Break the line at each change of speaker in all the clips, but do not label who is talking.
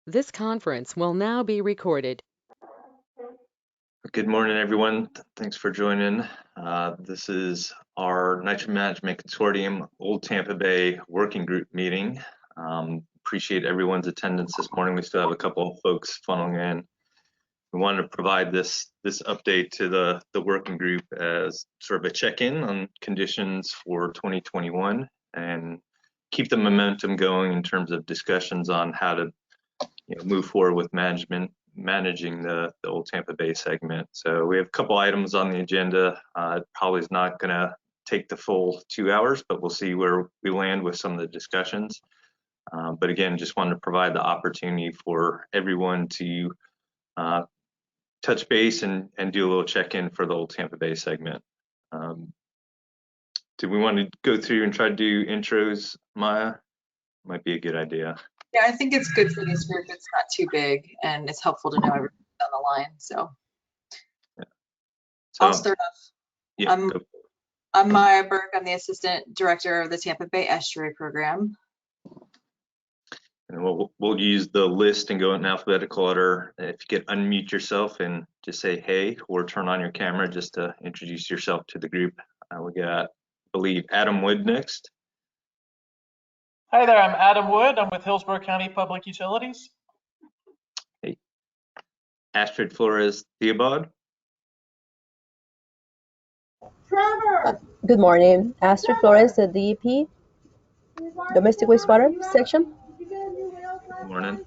This conference will now be recorded.
Good morning, everyone. Thanks for joining. This is our Nitrogen Management Consortium Old Tampa Bay Working Group meeting. Appreciate everyone's attendance this morning. We still have a couple of folks funneling in. We wanted to provide this update to the working group as sort of a check-in on conditions for 2021 and keep the momentum going in terms of discussions on how to move forward with managing the Old Tampa Bay segment. So we have a couple items on the agenda. It probably is not going to take the full 2 hours, but we'll see where we land with some of the discussions. But again, just wanted to provide the opportunity for everyone to touch base and do a little check-in for the Old Tampa Bay segment. Do we want to go through and try to do intros, Maya? Might be a good idea.
Yeah, I think it's good for this group. It's not too big, and it's helpful to know everything on the line. So,
yeah.
I'll start off.
Yeah,
I'm Maya Burke. I'm the Assistant Director of the Tampa Bay Estuary Program.
And we'll use the list and go in alphabetical order. If you could unmute yourself and just say hey, or turn on your camera just to introduce yourself to the group. We got, I believe, Adam Wood next.
Hi there, I'm Adam Wood. I'm with Hillsborough County Public Utilities.
Hey. Astrid Flores Theobald.
Trevor. Good morning. Astrid Flores, the DEP, Domestic Wastewater Section.
Good morning.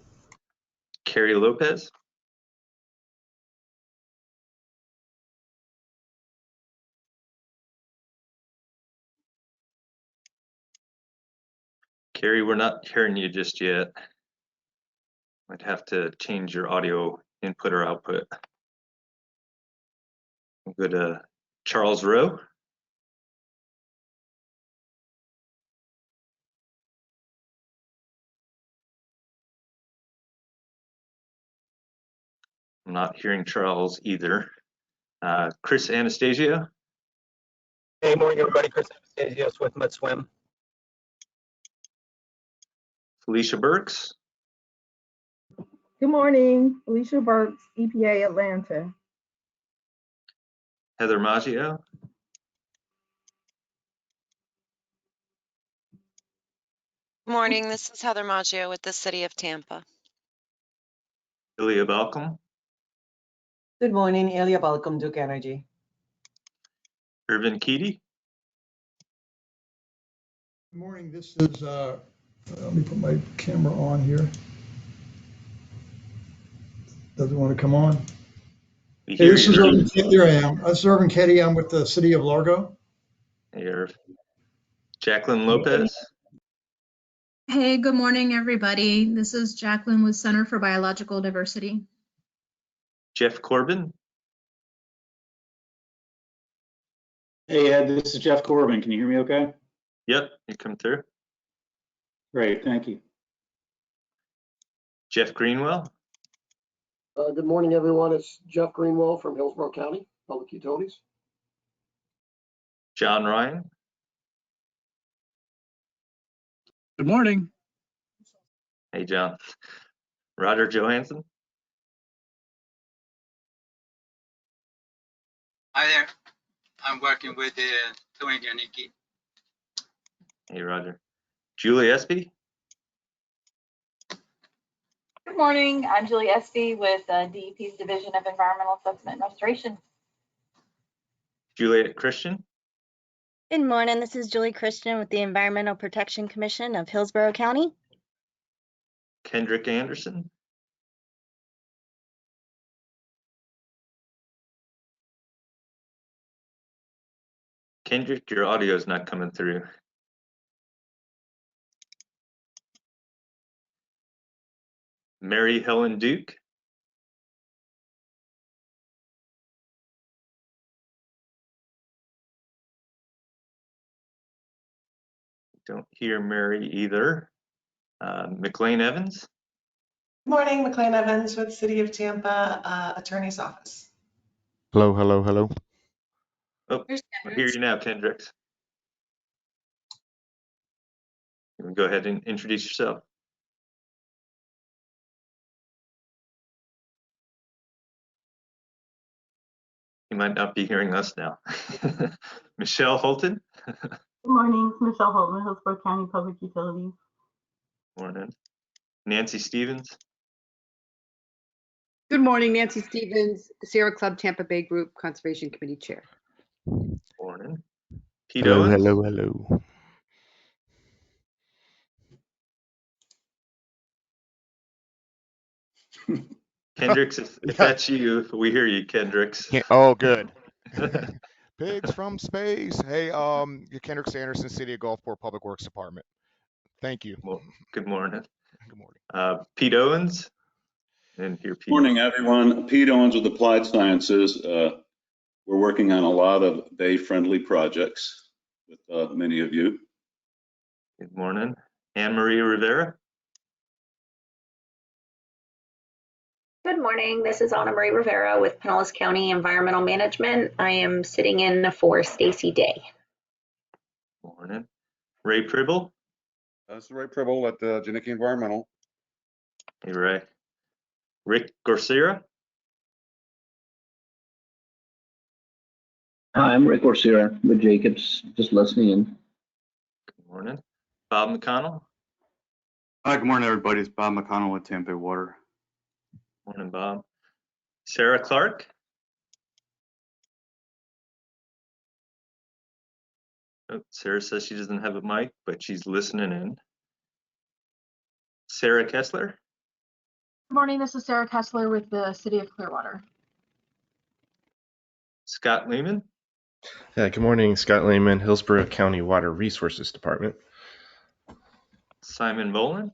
Carrie Lopez. Carrie, we're not hearing you just yet. Might have to change your audio input or output. We'll go to Charles Rowe. I'm not hearing Charles either. Chris Anastasio.
Hey, morning everybody. Chris Anastasio with Mud Swim.
Felicia Burks.
Good morning, Alicia Burks, EPA Atlanta.
Heather Maggio.
Good morning, this is Heather Maggio with the City of Tampa.
Ilya Balcom.
Good morning, Ilya Balcom, Duke Energy.
Irvin Keedy.
Good morning, this is, let me put my camera on here. Doesn't want to come on. Hey, this is Irvin, there I am. This is Irvin Keedy. I'm with the City of Largo.
Hey, Irv. Jacqueline Lopez.
Hey, good morning, everybody. This is Jacqueline with Center for Biological Diversity.
Jeff Corbin.
Hey, Ed, this is Jeff Corbin. Can you hear me okay?
Yep, you come through.
Great, thank you.
Jeff Greenwell.
Good morning, everyone. It's Jeff Greenwell from Hillsborough County Public Utilities.
John Ryan.
Good morning.
Hey, John. Roger Johansson.
Hi there. I'm working with the Nikki.
Hey, Roger. Julie Espy.
Good morning. I'm Julie Espy with DEP's Division of Environmental Assessment and Restoration.
Juliet Christian.
Good morning. This is Julie Christian with the Environmental Protection Commission of Hillsborough County.
Kendrick Anderson. Kendrick, your audio is not coming through. Mary Helen Duke. Don't hear Mary either. McLean Evans.
Good morning, McLean Evans with City of Tampa Attorney's Office.
Hello, hello, hello.
Oh, I hear you now, Kendrick. You can go ahead and introduce yourself. You might not be hearing us now. Michelle Holton.
Good morning, it's Michelle Holton, Hillsborough County Public Utilities.
Morning. Nancy Stevens.
Good morning, Nancy Stevens, Sierra Club Tampa Bay Group Conservation Committee Chair.
Morning. Pete
Hello,
Owens.
hello, hello.
Kendricks, if that's you, we hear you, Kendricks.
Oh, good. Pigs from space. Hey, Kendrick Sanderson, City of Gulfport Public Works Department. Thank you.
Well, good morning.
Good morning.
Pete Owens. And here, Pete.
Morning, everyone. Pete Owens with Applied Sciences. We're working on a lot of bay-friendly projects with many of you.
Good morning. Anne Marie Rivera.
Good morning. This is Anna Marie Rivera with Pinellas County Environmental Management. I am sitting in for Stacy Day.
Morning. Ray Pribble.
This is Ray Pribble at Janicki Environmental.
Hey, Ray. Rick Gorsera.
Hi, I'm Rick Orsera with Jacobs, just listening in.
Good morning. Bob McConnell.
Hi, good morning, everybody. It's Bob McConnell with Tampa Water.
Morning, Bob. Sarah Clark. Oh, Sarah says she doesn't have a mic, but she's listening in. Sarah Kessler.
Good morning, this is Sarah Kessler with the City of Clearwater.
Scott Lehman.
Yeah, good morning, Scott Lehman, Hillsborough County Water Resources Department.
Simon Boland.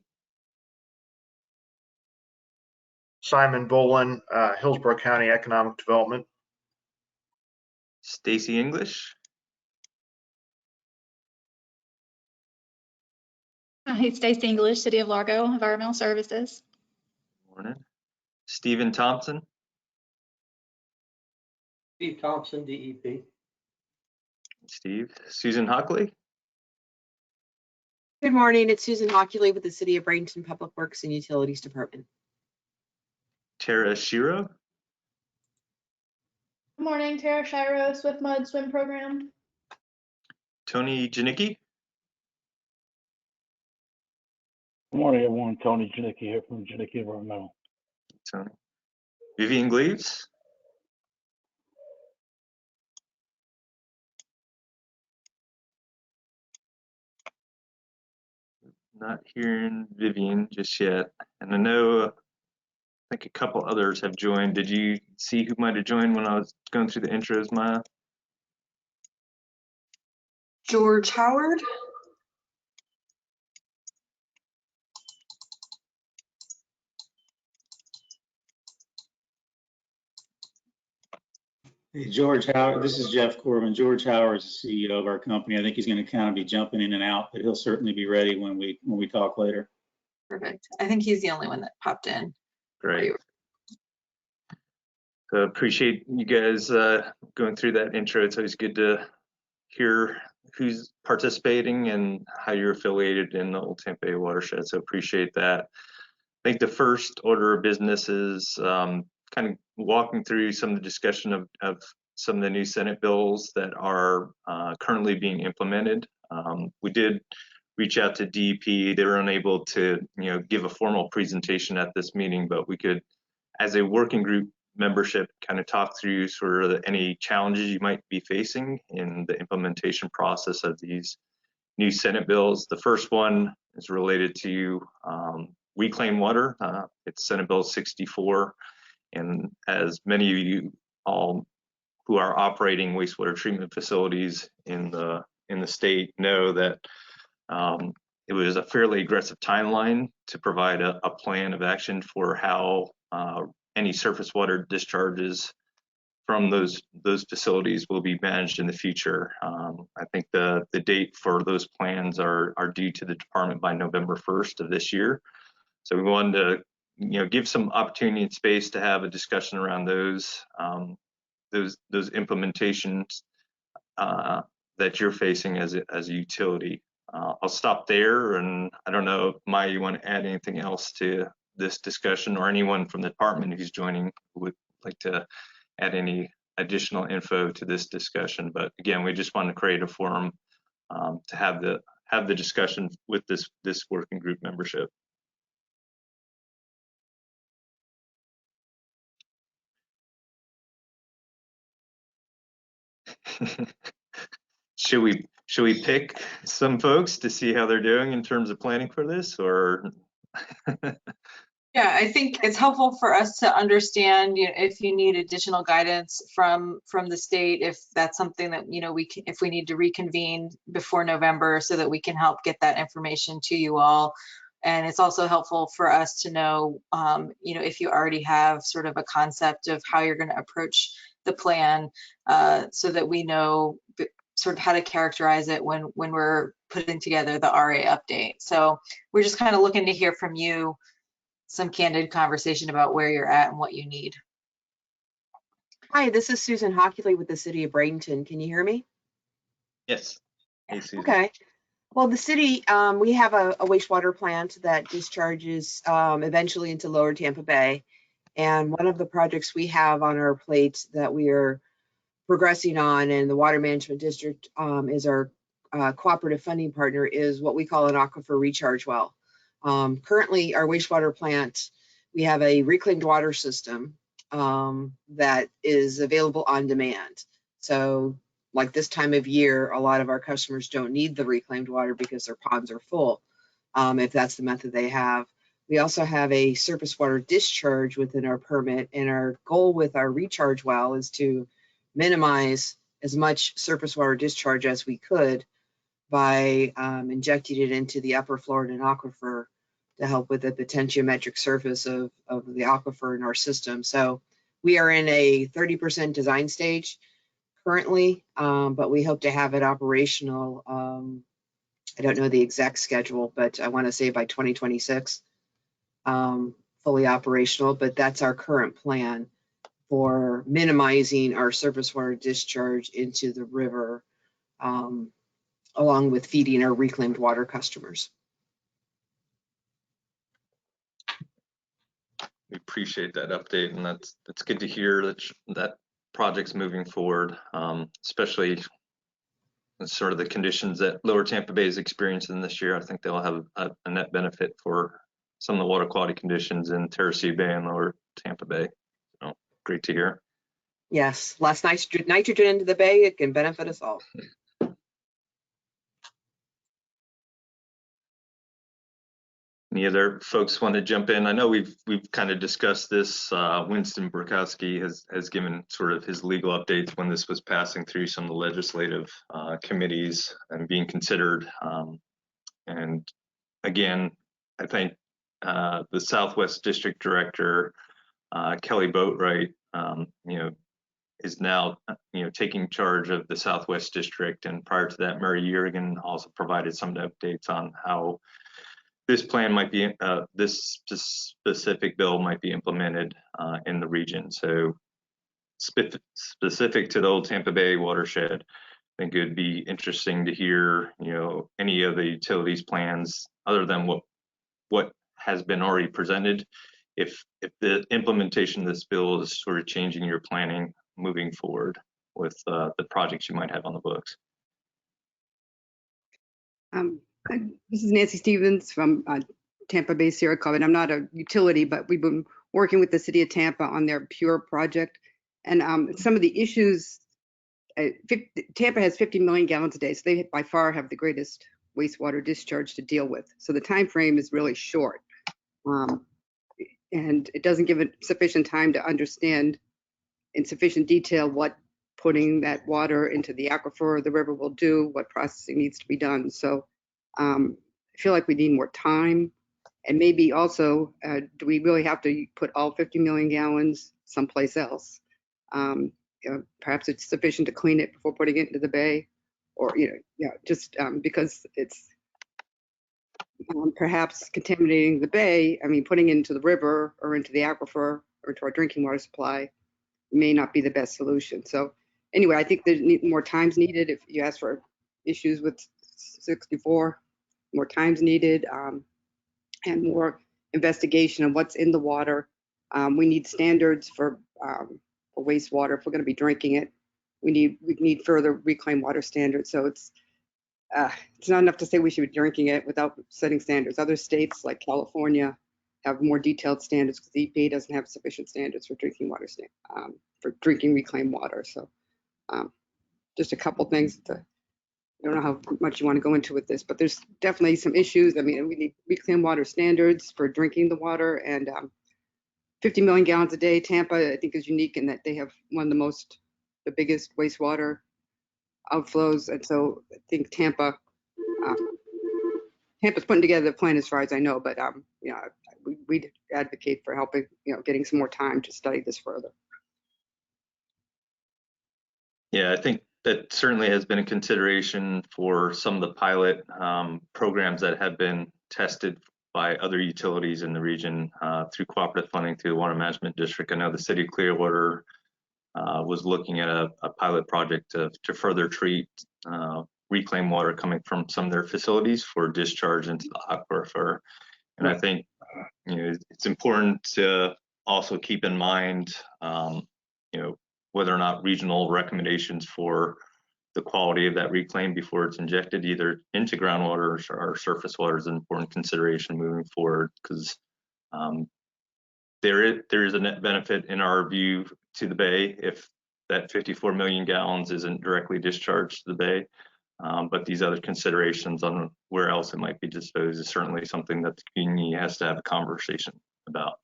Simon Boland, Hillsborough County Economic Development.
Stacy English.
Hi, Stacey English, City of Largo, Environmental Services.
Morning. Stephen Thompson.
Steve Thompson, DEP.
Steve. Susan Hockley.
Good morning, it's Susan Hockley with the City of Bradenton Public Works and Utilities Department.
Tara Shiro.
Good morning, Tara Shiros with Mud Swim Program.
Tony Janicki.
Good morning, everyone. Tony Janicki here from Janicki Environmental.
Tony. Vivian Gleaves. Not hearing Vivian just yet. And I know, I think a couple others have joined. Did you see who might have joined when I was going through the intros, Maya?
George Howard.
Hey, George Howard, this is Jeff Corbin. George Howard is the CEO of our company. I think he's going to kind of be jumping in and out, but he'll certainly be ready when we talk later.
Perfect. I think he's the only one that popped in.
Great. So appreciate you guys going through that intro. It's always good to hear who's participating and how you're affiliated in the Old Tampa Bay watershed. So appreciate that. I think the first order of business is kind of walking through some of the discussion of some of the new Senate bills that are currently being implemented. We did reach out to DEP. They were unable to, give a formal presentation at this meeting, but we could, as a working group membership, kind of talk through sort of any challenges you might be facing in the implementation process of these new Senate bills. The first one is related to reclaimed water. It's Senate Bill 64. And as many of you all who are operating wastewater treatment facilities in the state know, that it was a fairly aggressive timeline to provide a plan of action for how any surface water discharges from those facilities will be managed in the future. I think the date for those plans are due to the department by November 1st of this year. So we wanted to give some opportunity and space to have a discussion around those implementations that you're facing as a utility. I'll stop there, and I don't know if Maya, you want to add anything else to this discussion, or anyone from the department who's joining would like to add any additional info to this discussion. But again, we just want to create a forum to have the discussion with this working group membership. Should we pick some folks to see how they're doing in terms of planning for this, or?
Yeah, I think it's helpful for us to understand, if you need additional guidance from the state, if that's something that, if we need to reconvene before November so that we can help get that information to you all. And it's also helpful for us to know, if you already have sort of a concept of how you're going to approach the plan, so that we know sort of how to characterize it when we're putting together the RA update. So we're just kind of looking to hear from you some candid conversation about where you're at and what you need.
Hi, this is Susan Hockley with the City of Bradenton. Can you hear me?
Yes. Hey, Susan.
Okay. Well, the city, we have a wastewater plant that discharges eventually into Lower Tampa Bay. And one of the projects we have on our plate that we are progressing on, and the Water Management District is our cooperative funding partner, is what we call an Aquifer Recharge well. Currently, our wastewater plant, we have a reclaimed water system that is available on demand. So like this time of year, a lot of our customers don't need the reclaimed water because their ponds are full, if that's the method they have. We also have a surface water discharge within our permit, and our goal with our recharge well is to minimize as much surface water discharge as we could by injecting it into the upper Florida aquifer to help with the potentiometric surface of the aquifer in our system. So we are in a 30% design stage currently, but we hope to have it operational. I don't know the exact schedule, but I want to say by 2026, fully operational, but that's our current plan for minimizing our surface water discharge into the river, along with feeding our reclaimed water customers.
We appreciate that update, and that's good to hear that project's moving forward, especially in sort of the conditions that Lower Tampa Bay is experiencing this year. I think they'll have a net benefit for some of the water quality conditions in Terracea Bay and Lower Tampa Bay. So great to hear.
Yes, less nitrogen into the bay, it can benefit us all.
Any other folks want to jump in? I know we've kind of discussed this. Winston Burkowski has given sort of his legal updates when this was passing through some of the legislative committees and being considered. And again, I think the Southwest District Director, Kelly Boatwright, is now taking charge of the Southwest District. And prior to that, Murray Yerrigan also provided some updates on how this plan might be, this specific bill might be implemented in the region. So specific to the old Tampa Bay watershed, I think it would be interesting to hear, any of the utilities plans other than what has been already presented. If the implementation of this bill is sort of changing your planning moving forward with the projects you might have on the books.
This is Nancy Stevens from Tampa Bay Sierra Club, and I'm not a utility, but we've been working with the city of Tampa on their Pure project. And some of the issues, Tampa has 50 million gallons a day, so they by far have the greatest wastewater discharge to deal with. So the time frame is really short. And it doesn't give it sufficient time to understand in sufficient detail what putting that water into the aquifer or the river will do, what processing needs to be done. So I feel like we need more time. And maybe also, do we really have to put all 50 million gallons someplace else? Perhaps it's sufficient to clean it before putting it into the bay, or just because it's perhaps contaminating the bay. I mean, putting it into the river or into the aquifer or to our drinking water supply may not be the best solution. So anyway, I think there's more time's needed. If you ask for issues with 64, more time's needed, and more investigation of what's in the water. We need standards for wastewater. If we're going to be drinking it, we need further reclaimed water standards. So it's not enough to say we should be drinking it without setting standards. Other states like California have more detailed standards because the EPA doesn't have sufficient standards for drinking water, for drinking reclaimed water. So just a couple things. I don't know how much you want to go into with this, but there's definitely some issues. I mean, we need reclaimed water standards for drinking the water, and 50 million gallons a day. Tampa, I think, is unique in that they have one of the biggest wastewater outflows, and so I think Tampa's putting together the plan as far as I know, but you know, we'd advocate for helping, you know, getting some more time to study this further.
Yeah, I think that certainly has been a consideration for some of the pilot programs that have been tested by other utilities in the region through cooperative funding through the Water Management District. I know the City of Clearwater was looking at a pilot project to further treat reclaimed water coming from some of their facilities for discharge into the aquifer. And I think, you know, it's important to also keep in mind, you know, whether or not regional recommendations for the quality of that reclaim before it's injected either into groundwater or surface water is an important consideration moving forward, because there is a net benefit in our view to the bay if that 54 million gallons isn't directly discharged to the bay. But these other considerations on where else it might be disposed is certainly something that the community has to have a conversation about.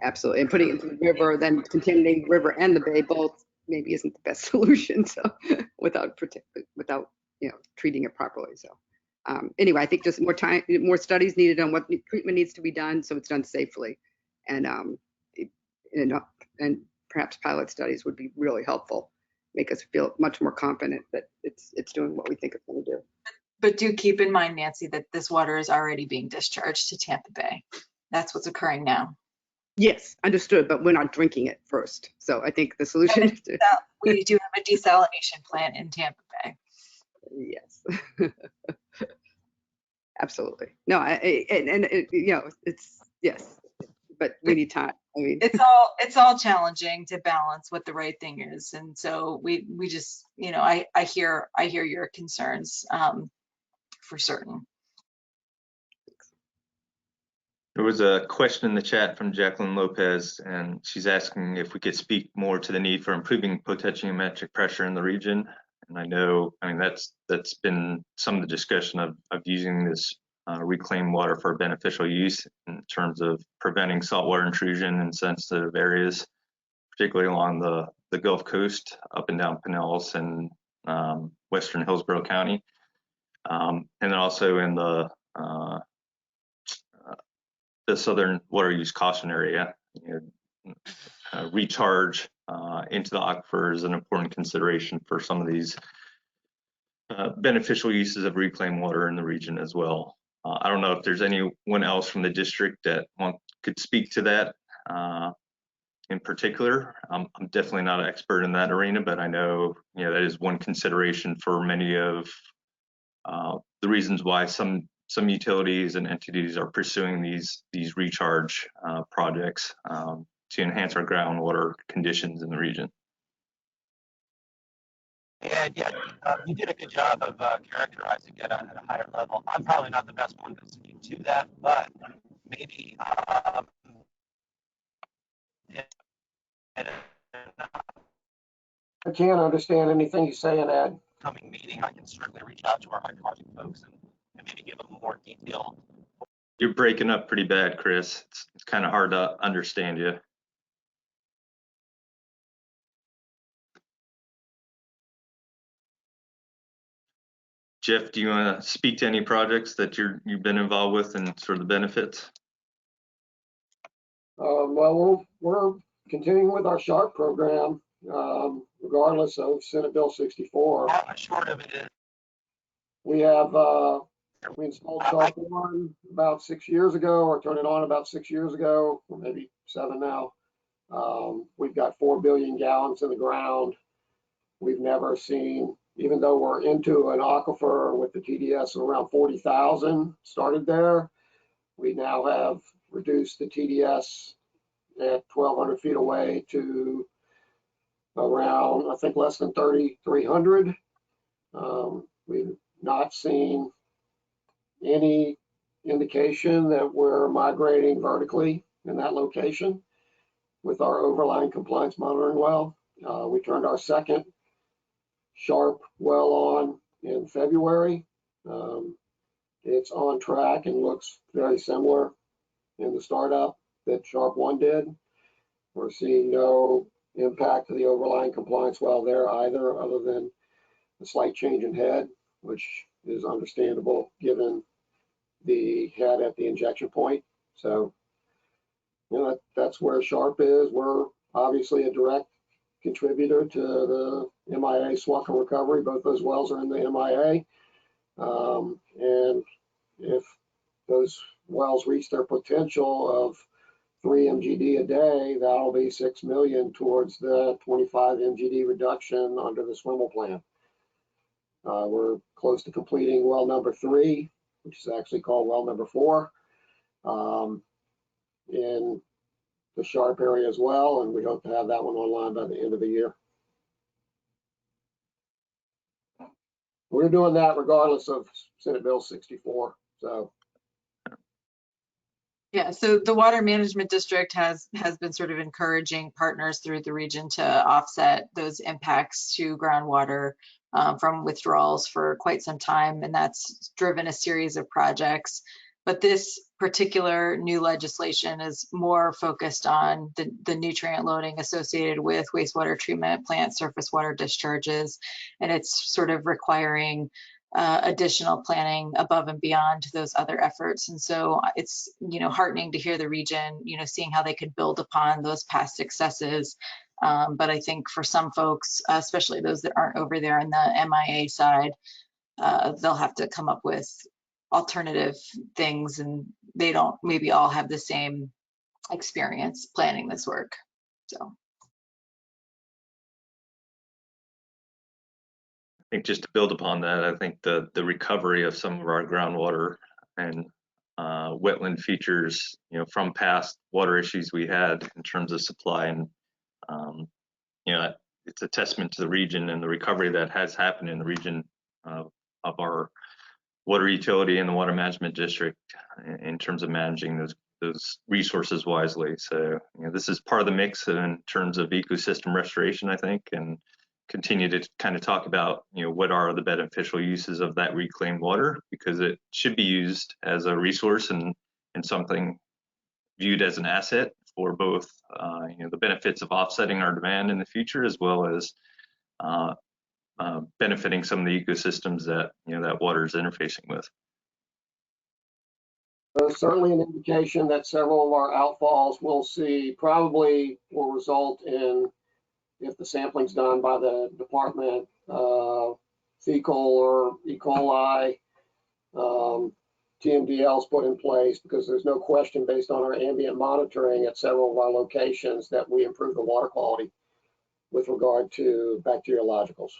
Absolutely, and putting it into the river, then contaminating the river and the bay both maybe isn't the best solution. So without you know, treating it properly. So anyway, I think just more studies needed on what treatment needs to be done so it's done safely, and perhaps pilot studies would be really helpful, make us feel much more confident that it's doing what we think it's going to do.
But do keep in mind, Nancy, that this water is already being discharged to Tampa Bay. That's what's occurring now.
Yes, understood, but we're not drinking it first. So I think the solution is to...
We do have a desalination plant in Tampa Bay.
Yes. Absolutely. No, you know, it's, yes, but we need time. I mean,
it's all challenging to balance what the right thing is. And so we just, you know, I hear your concerns for certain.
There was a question in the chat from Jacqueline Lopez, and she's asking if we could speak more to the need for improving potentiometric pressure in the region. And I know, I mean, that's been some of the discussion of using this reclaimed water for beneficial use in terms of preventing saltwater intrusion in sensitive areas, particularly along the Gulf Coast, up and down Pinellas and western Hillsborough County, and then also in the southern water use caution area. You know, recharge into the aquifer is an important consideration for some of these beneficial uses of reclaimed water in the region as well. I don't know if there's anyone else from the district that could speak to that in particular. I'm definitely not an expert in that arena, but I know, you know, that is one consideration for many of the reasons why some utilities and entities are pursuing these recharge projects to enhance our groundwater conditions in the region.
And yeah, you did a good job of characterizing it at a higher level. I'm probably not the best one to speak to that, but maybe
I can't understand anything you're saying, Ed.
Coming meeting, I can certainly reach out to our hydrologic folks and maybe give them more detail.
You're breaking up pretty bad, Chris. It's kind of hard to understand you. Jeff, do you want to speak to any projects that you've been involved with and sort of the benefits?
Well, we're continuing with our SHARP program, regardless of Senate Bill 64.
Short of it is,
we installed SHARP 1 about 6 years ago, or turned it on about 6 years ago, or maybe 7 now. We've got 4 billion gallons in the ground. We've never seen, even though we're into an aquifer with the TDS of around 40,000 started there, we now have reduced the TDS at 1,200 feet away to around, I think, less than 3,300. We've not seen any indication that we're migrating vertically in that location with our overlying compliance monitoring well. We turned our second Sharp well on in February. It's on track and looks very similar in the startup that Sharp 1 did. We're seeing no impact to the overlying compliance well there either, other than a slight change in head, which is understandable given the head at the injection point. So, you know, that's where Sharp is. We're obviously a direct contributor to the MIA Swaka recovery. Both those wells are in the MIA. And if those wells reach their potential of 3 MGD a day, that'll be 6 million towards the 25 MGD reduction under the Swimmel plan. We're close to completing well number 3, which is actually called well number 4, in the Sharp area as well, and we hope to have that one online by the end of the year. We're doing that regardless of Senate Bill 64. So
Yeah, so the Water Management District has been sort of encouraging partners through the region to offset those impacts to groundwater from withdrawals for quite some time, and that's driven a series of projects. But this particular new legislation is more focused on the nutrient loading associated with wastewater treatment plant surface water discharges, and it's sort of requiring additional planning above and beyond those other efforts. And so it's, you know, heartening to hear the region, you know, seeing how they could build upon those past successes. But I think for some folks, especially those that aren't over there on the MIA side, they'll have to come up with alternative things, and they don't maybe all have the same experience planning this work. So
I think just to build upon that, I think the recovery of some of our groundwater and wetland features, you know, from past water issues we had in terms of supply, and you know, it's a testament to the region and the recovery that has happened in the region of our water utility and the water management district in terms of managing those resources wisely. So, you know, this is part of the mix in terms of ecosystem restoration, I think, and continue to kind of talk about, you know, what are the beneficial uses of that reclaimed water, because it should be used as a resource and something viewed as an asset for both, you know, the benefits of offsetting our demand in the future, as well as benefiting some of the ecosystems that, you know, that water is interfacing with.
Certainly an indication that several of our outfalls we'll see probably will result in, if the sampling's done by the department, fecal or E. coli, TMDLs put in place, because there's no question based on our ambient monitoring at several of our locations that we improve the water quality with regard to bacteriologicals.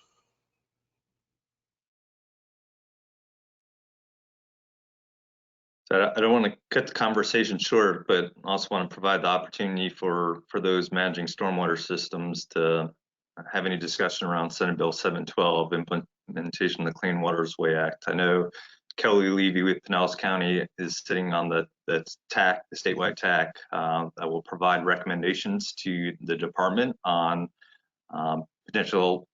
So I don't want to cut the conversation short, but also want to provide the opportunity for those managing stormwater systems to have any discussion around Senate Bill 712, implementation of the Clean Waterways Act. I know Kelly Levy with Pinellas County is sitting on the TAC, the statewide TAC, that will provide recommendations to the department on potential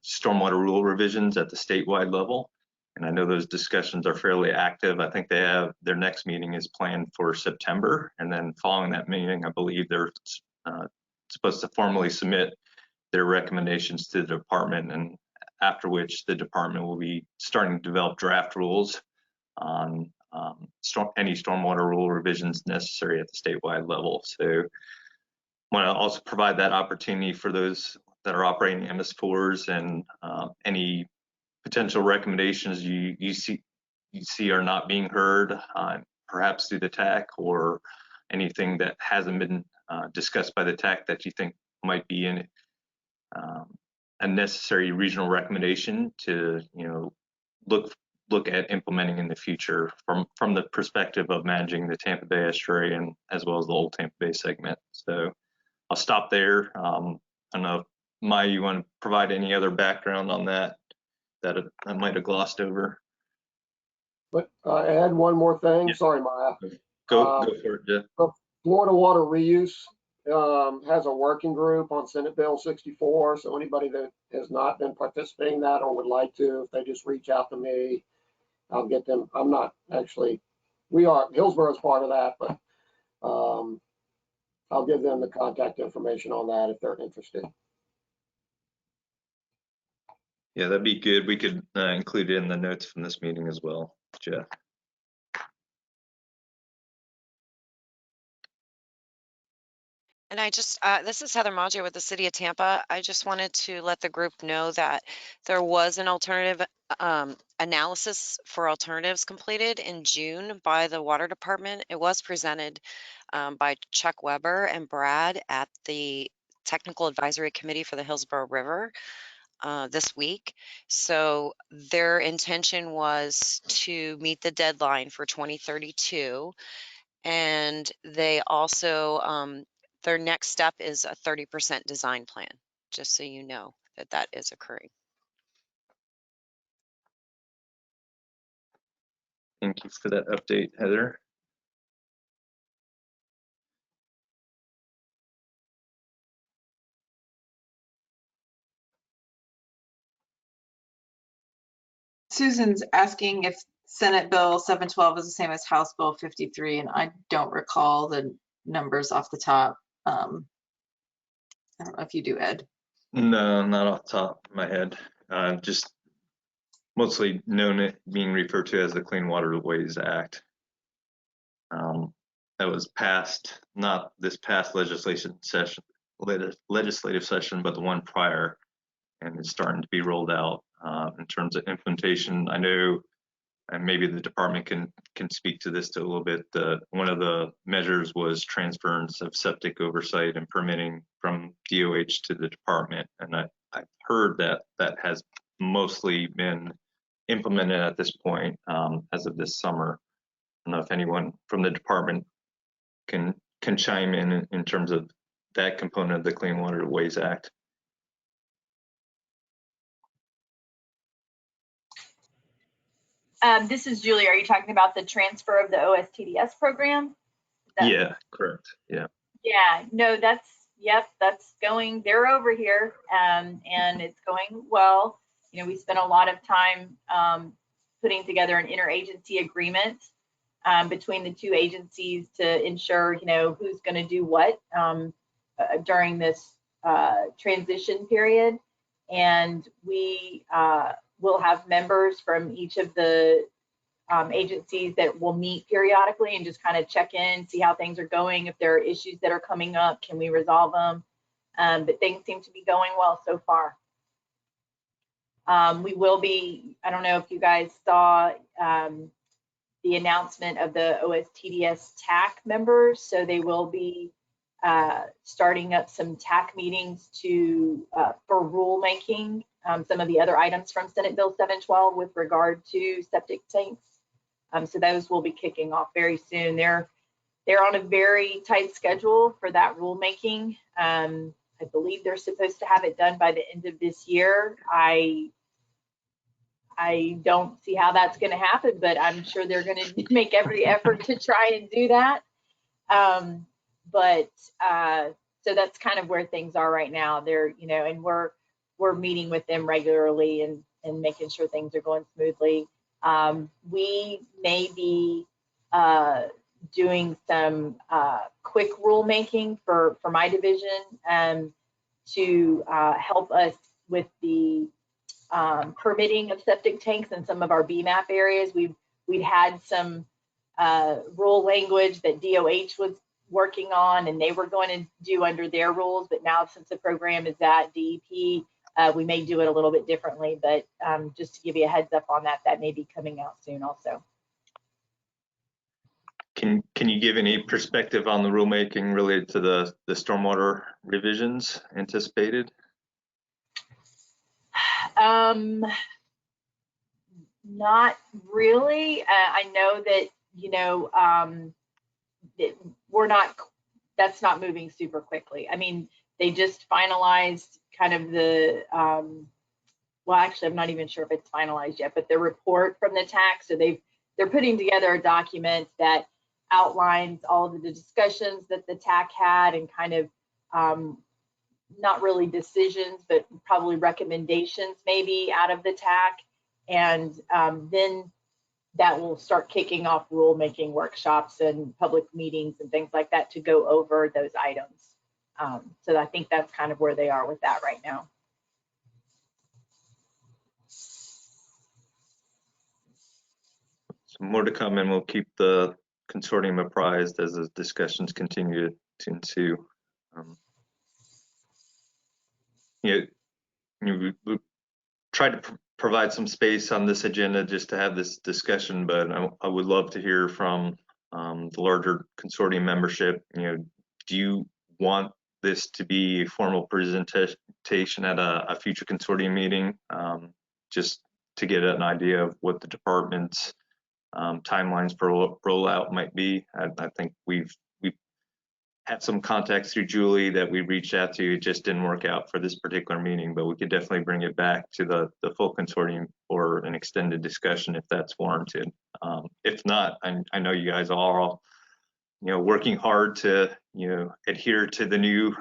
stormwater rule revisions at the statewide level. And I know those discussions are fairly active. I think they have, their next meeting is planned for September. And then following that meeting, I believe they're supposed to formally submit their recommendations to the department, and after which the department will be starting to develop draft rules on any stormwater rule revisions necessary at the statewide level. So I want to also provide that opportunity for those that are operating MS4s, and any potential recommendations you see are not being heard, perhaps through the TAC, or anything that hasn't been discussed by the TAC that you think might be in a necessary regional recommendation to, you know, look at implementing in the future from the perspective of managing the Tampa Bay Estuary and as well as the old Tampa Bay segment. So I'll stop there. I don't know if Maya, you want to provide any other background on that I might have glossed over?
But I had one more thing.
Yeah.
Sorry, Maya.
Go for it, Jeff.
The Florida Water Reuse has a working group on Senate Bill 64. So anybody that has not been participating in that or would like to, if they just reach out to me, I'll get them. I'm not actually, Hillsborough is part of that, but I'll give them the contact information on that if they're interested.
Yeah, that'd be good. We could include it in the notes from this meeting as well, Jeff.
And I just, this is Heather Maggio with the City of Tampa. I just wanted to let the group know that there was an alternative analysis for alternatives completed in June by the Water Department. It was presented by Chuck Weber and Brad at the Technical Advisory Committee for the Hillsborough River this week. So their intention was to meet the deadline for 2032. And they also, their next step is a 30% design plan, just so you know that that is occurring.
Thank you for that update, Heather.
Susan's asking if Senate Bill 712 is the same as House Bill 53, and I don't recall the numbers off the top. I don't know if you do, Ed.
No, not off the top of my head. Just mostly known it being referred to as the Clean Waterways Act. That was passed, not this past legislative session, but the one prior, and it's starting to be rolled out. In terms of implementation, I know, and maybe the department can speak to this a little bit. One of the measures was transference of septic oversight and permitting from DOH to the department, and I've heard that has mostly been implemented at this point as of this summer. I don't know if anyone from the department can chime in terms of that component of the Clean Waterways Act.
This is Julie. Are you talking about the transfer of the OSTDS program?
Yeah, correct. Yeah.
Yeah, no, that's going, they're over here, and it's going well. You know, we spent a lot of time putting together an interagency agreement between the two agencies to ensure, you know, who's going to do what during this transition period. And we will have members from each of the agencies that will meet periodically and just kind of check in, see how things are going. If there are issues that are coming up, can we resolve them? But things seem to be going well so far. We will be, I don't know if you guys saw the announcement of the OSTDS TAC members. So they will be starting up some TAC meetings for rulemaking, some of the other items from Senate Bill 712 with regard to septic tanks. So those will be kicking off very soon. They're on a very tight schedule for that rulemaking. I believe they're supposed to have it done by the end of this year. I don't see how that's going to happen, but I'm sure they're going to make every effort to try and do that. So that's kind of where things are right now. They're, you know, and we're meeting with them regularly and making sure things are going smoothly. We may be doing some quick rulemaking for my division to help us with the permitting of septic tanks in some of our BMAP areas. We'd had some rule language that DOH was working on and they were going to do under their rules, but now since the program is at DEP, we may do it a little bit differently, but just to give you a heads up on that, that may be coming out soon also.
Can you give any perspective on the rulemaking related to the stormwater revisions anticipated?
Not really. I know that, you know, that's not moving super quickly. I mean, They just finalized kind of the, well, actually, I'm not even sure if it's finalized yet, but the report from the TAC. So they're putting together a document that outlines all of the discussions that the TAC had and kind of not really decisions, but probably recommendations maybe out of the TAC. And then that will start kicking off rulemaking workshops and public meetings and things like that to go over those items. So I think that's kind of where they are with that right now.
So more to come, and we'll keep the consortium apprised as the discussions continue to ensue. We tried to provide some space on this agenda just to have this discussion, but I would love to hear from the larger consortium membership. Do you want this to be a formal presentation at a future consortium meeting, just to get an idea of what the department's timelines for rollout might be? I think we've had some contacts through Julie that we reached out to. It just didn't work out for this particular meeting, but we could definitely bring it back to the full consortium for an extended discussion if that's warranted. If not, I know you guys are all working hard to adhere to the new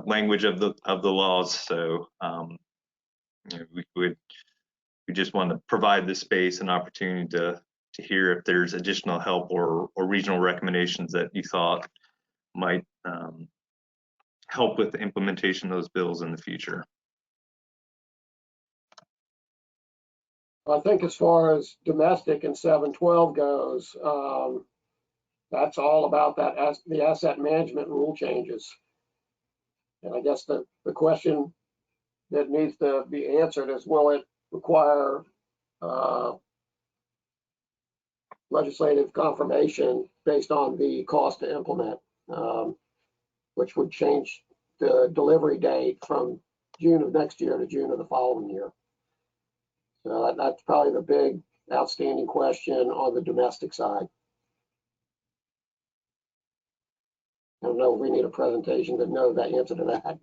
language of the laws. So we just want to provide the space and opportunity to hear if there's additional help or regional recommendations that you thought might help with the implementation of those bills in the future.
I think as far as domestic and 712 goes, that's all about the asset management rule changes. And I guess the question that needs to be answered is, will it require legislative confirmation based on the cost to implement, which would change the delivery date from June of next year to June of the following year. So that's probably the big outstanding question on the domestic side. I don't know if we need a presentation to know the answer to that.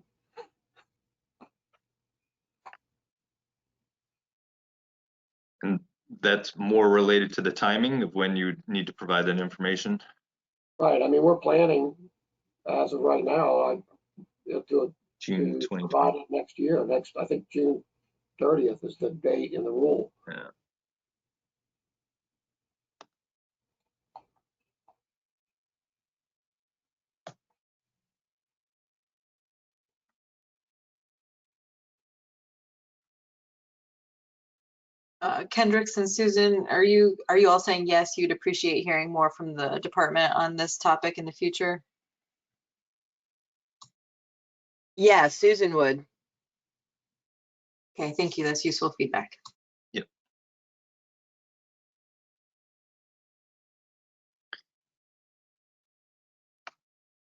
And that's more related to the timing of when you need to provide that information?
Right. I mean, we're planning as of right now to
June 2020.
Provide it next year. I think June 30th is the date in the rule.
Yeah.
Kendricks and Susan, are you all saying yes, you'd appreciate hearing more from the department on this topic in the future? Yeah, Susan would. Okay, thank you. That's useful feedback.
Yep.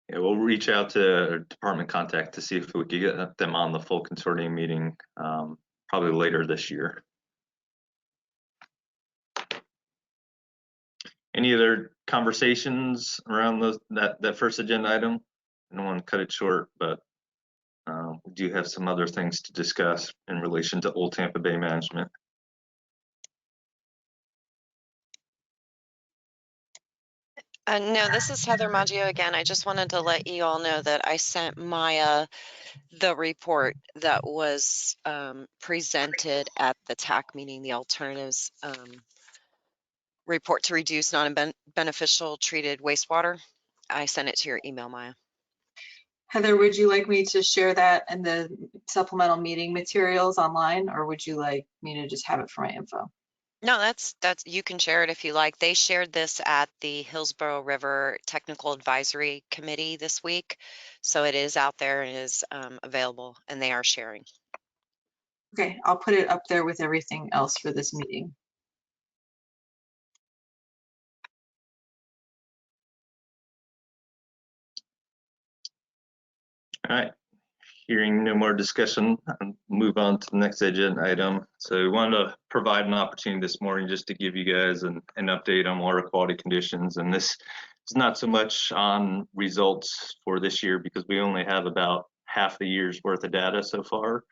Yeah, we'll reach out to department contact to see if we could get them on the full consortium meeting probably later this year. Any other conversations around that first agenda item? I don't want to cut it short, but we do have some other things to discuss in relation to Old Tampa Bay management.
No, this is Heather Maggio again. I just wanted to let you all know that I sent Maya the report that was presented at the TAC meeting, the alternatives report to reduce non-beneficial treated wastewater. I sent it to your email, Maya.
Heather, would you like me to share that in the supplemental meeting materials online, or would you like me to just have it for my info?
No, that's you can share it if you like. They shared this at the Hillsborough River Technical Advisory Committee this week. So it is out there and is available, and they are sharing.
Okay, I'll put it up there with everything else for this meeting.
All right, hearing no more discussion, I'll move on to the next agenda item. So we wanted to provide an opportunity this morning just to give you guys an update on water quality conditions. And this is not so much on results for this year because we only have about half the year's worth of data so far.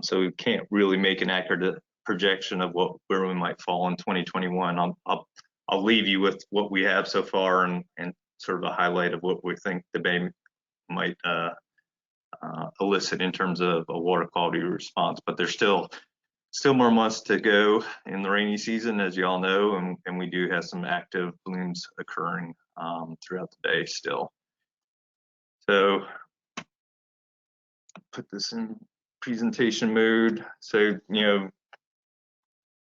So we can't really make an accurate projection of where we might fall in 2021. I'll leave you with what we have so far and sort of a highlight of what we think the Bay might elicit in terms of a water quality response. But there's still more months to go in the rainy season, as you all know, and we do have some active blooms occurring throughout the Bay still. So put this in presentation mode. So,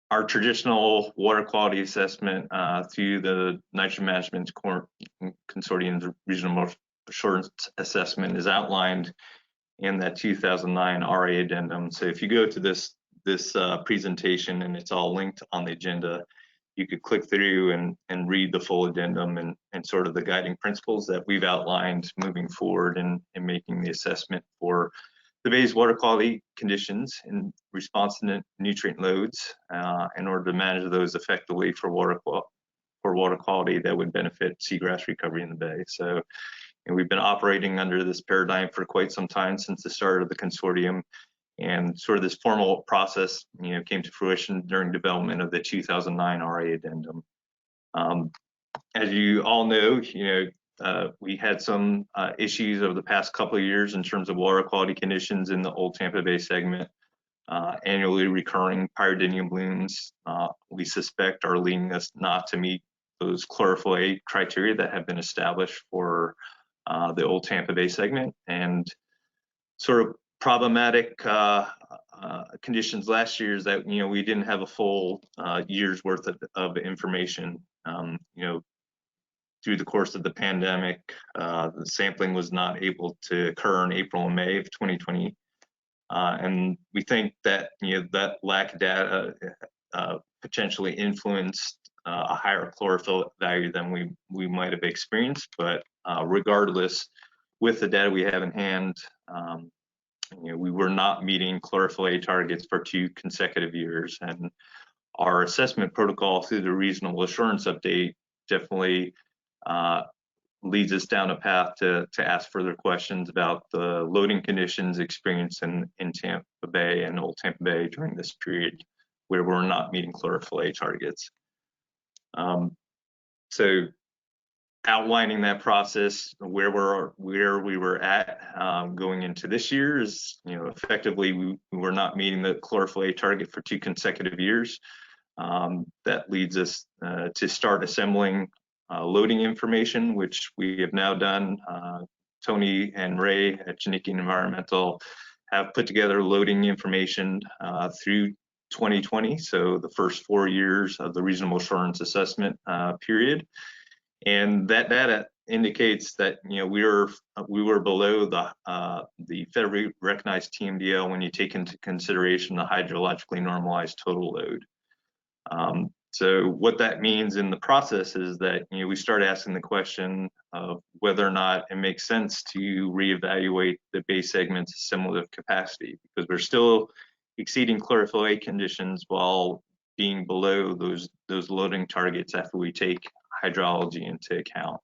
our traditional water quality assessment through the Nitrogen Management Consortium's Regional Assurance Assessment is outlined in that 2009 RA addendum. So if you go to this presentation, and it's all linked on the agenda, you could click through and read the full addendum and sort of the guiding principles that we've outlined moving forward in making the assessment for the Bay's water quality conditions in response to nutrient loads in order to manage those effectively for water quality that would benefit seagrass recovery in the Bay. So, we've been operating under this paradigm for quite some time, since the start of the consortium, and sort of this formal process came to fruition during development of the 2009 RA addendum. As you all know, we had some issues over the past couple of years in terms of water quality conditions in the Old Tampa Bay segment. Annually recurring pyridinium blooms, we suspect, are leading us not to meet those chlorophyll A criteria that have been established for the Old Tampa Bay segment. And sort of problematic conditions last year is that we didn't have a full year's worth of information. Through the course of the pandemic, the sampling was not able to occur in April and May of 2020, and we think that that lack of data potentially influenced a higher chlorophyll value than we might have experienced. But regardless, with the data we have in hand, we were not meeting chlorophyll A targets for 2 consecutive years, and our assessment protocol through the regional assurance update definitely leads us down a path to ask further questions about the loading conditions experienced in Tampa Bay and Old Tampa Bay during this period where we're not meeting chlorophyll A targets. So outlining that process, where we were at going into this year is, effectively we were not meeting the chlorophyll A target for 2 consecutive years. That leads us to start assembling loading information, which we have now done. Tony and Ray at Janicki Environmental have put together loading information through 2020, so the first 4 years of the reasonable assurance assessment period. And that data indicates that we were below the federally recognized TMDL when you take into consideration the hydrologically normalized total load. So what that means in the process is that we start asking the question of whether or not it makes sense to reevaluate the Bay segment's assimilative capacity, because we're still exceeding chlorophyll A conditions while being below those loading targets after we take hydrology into account.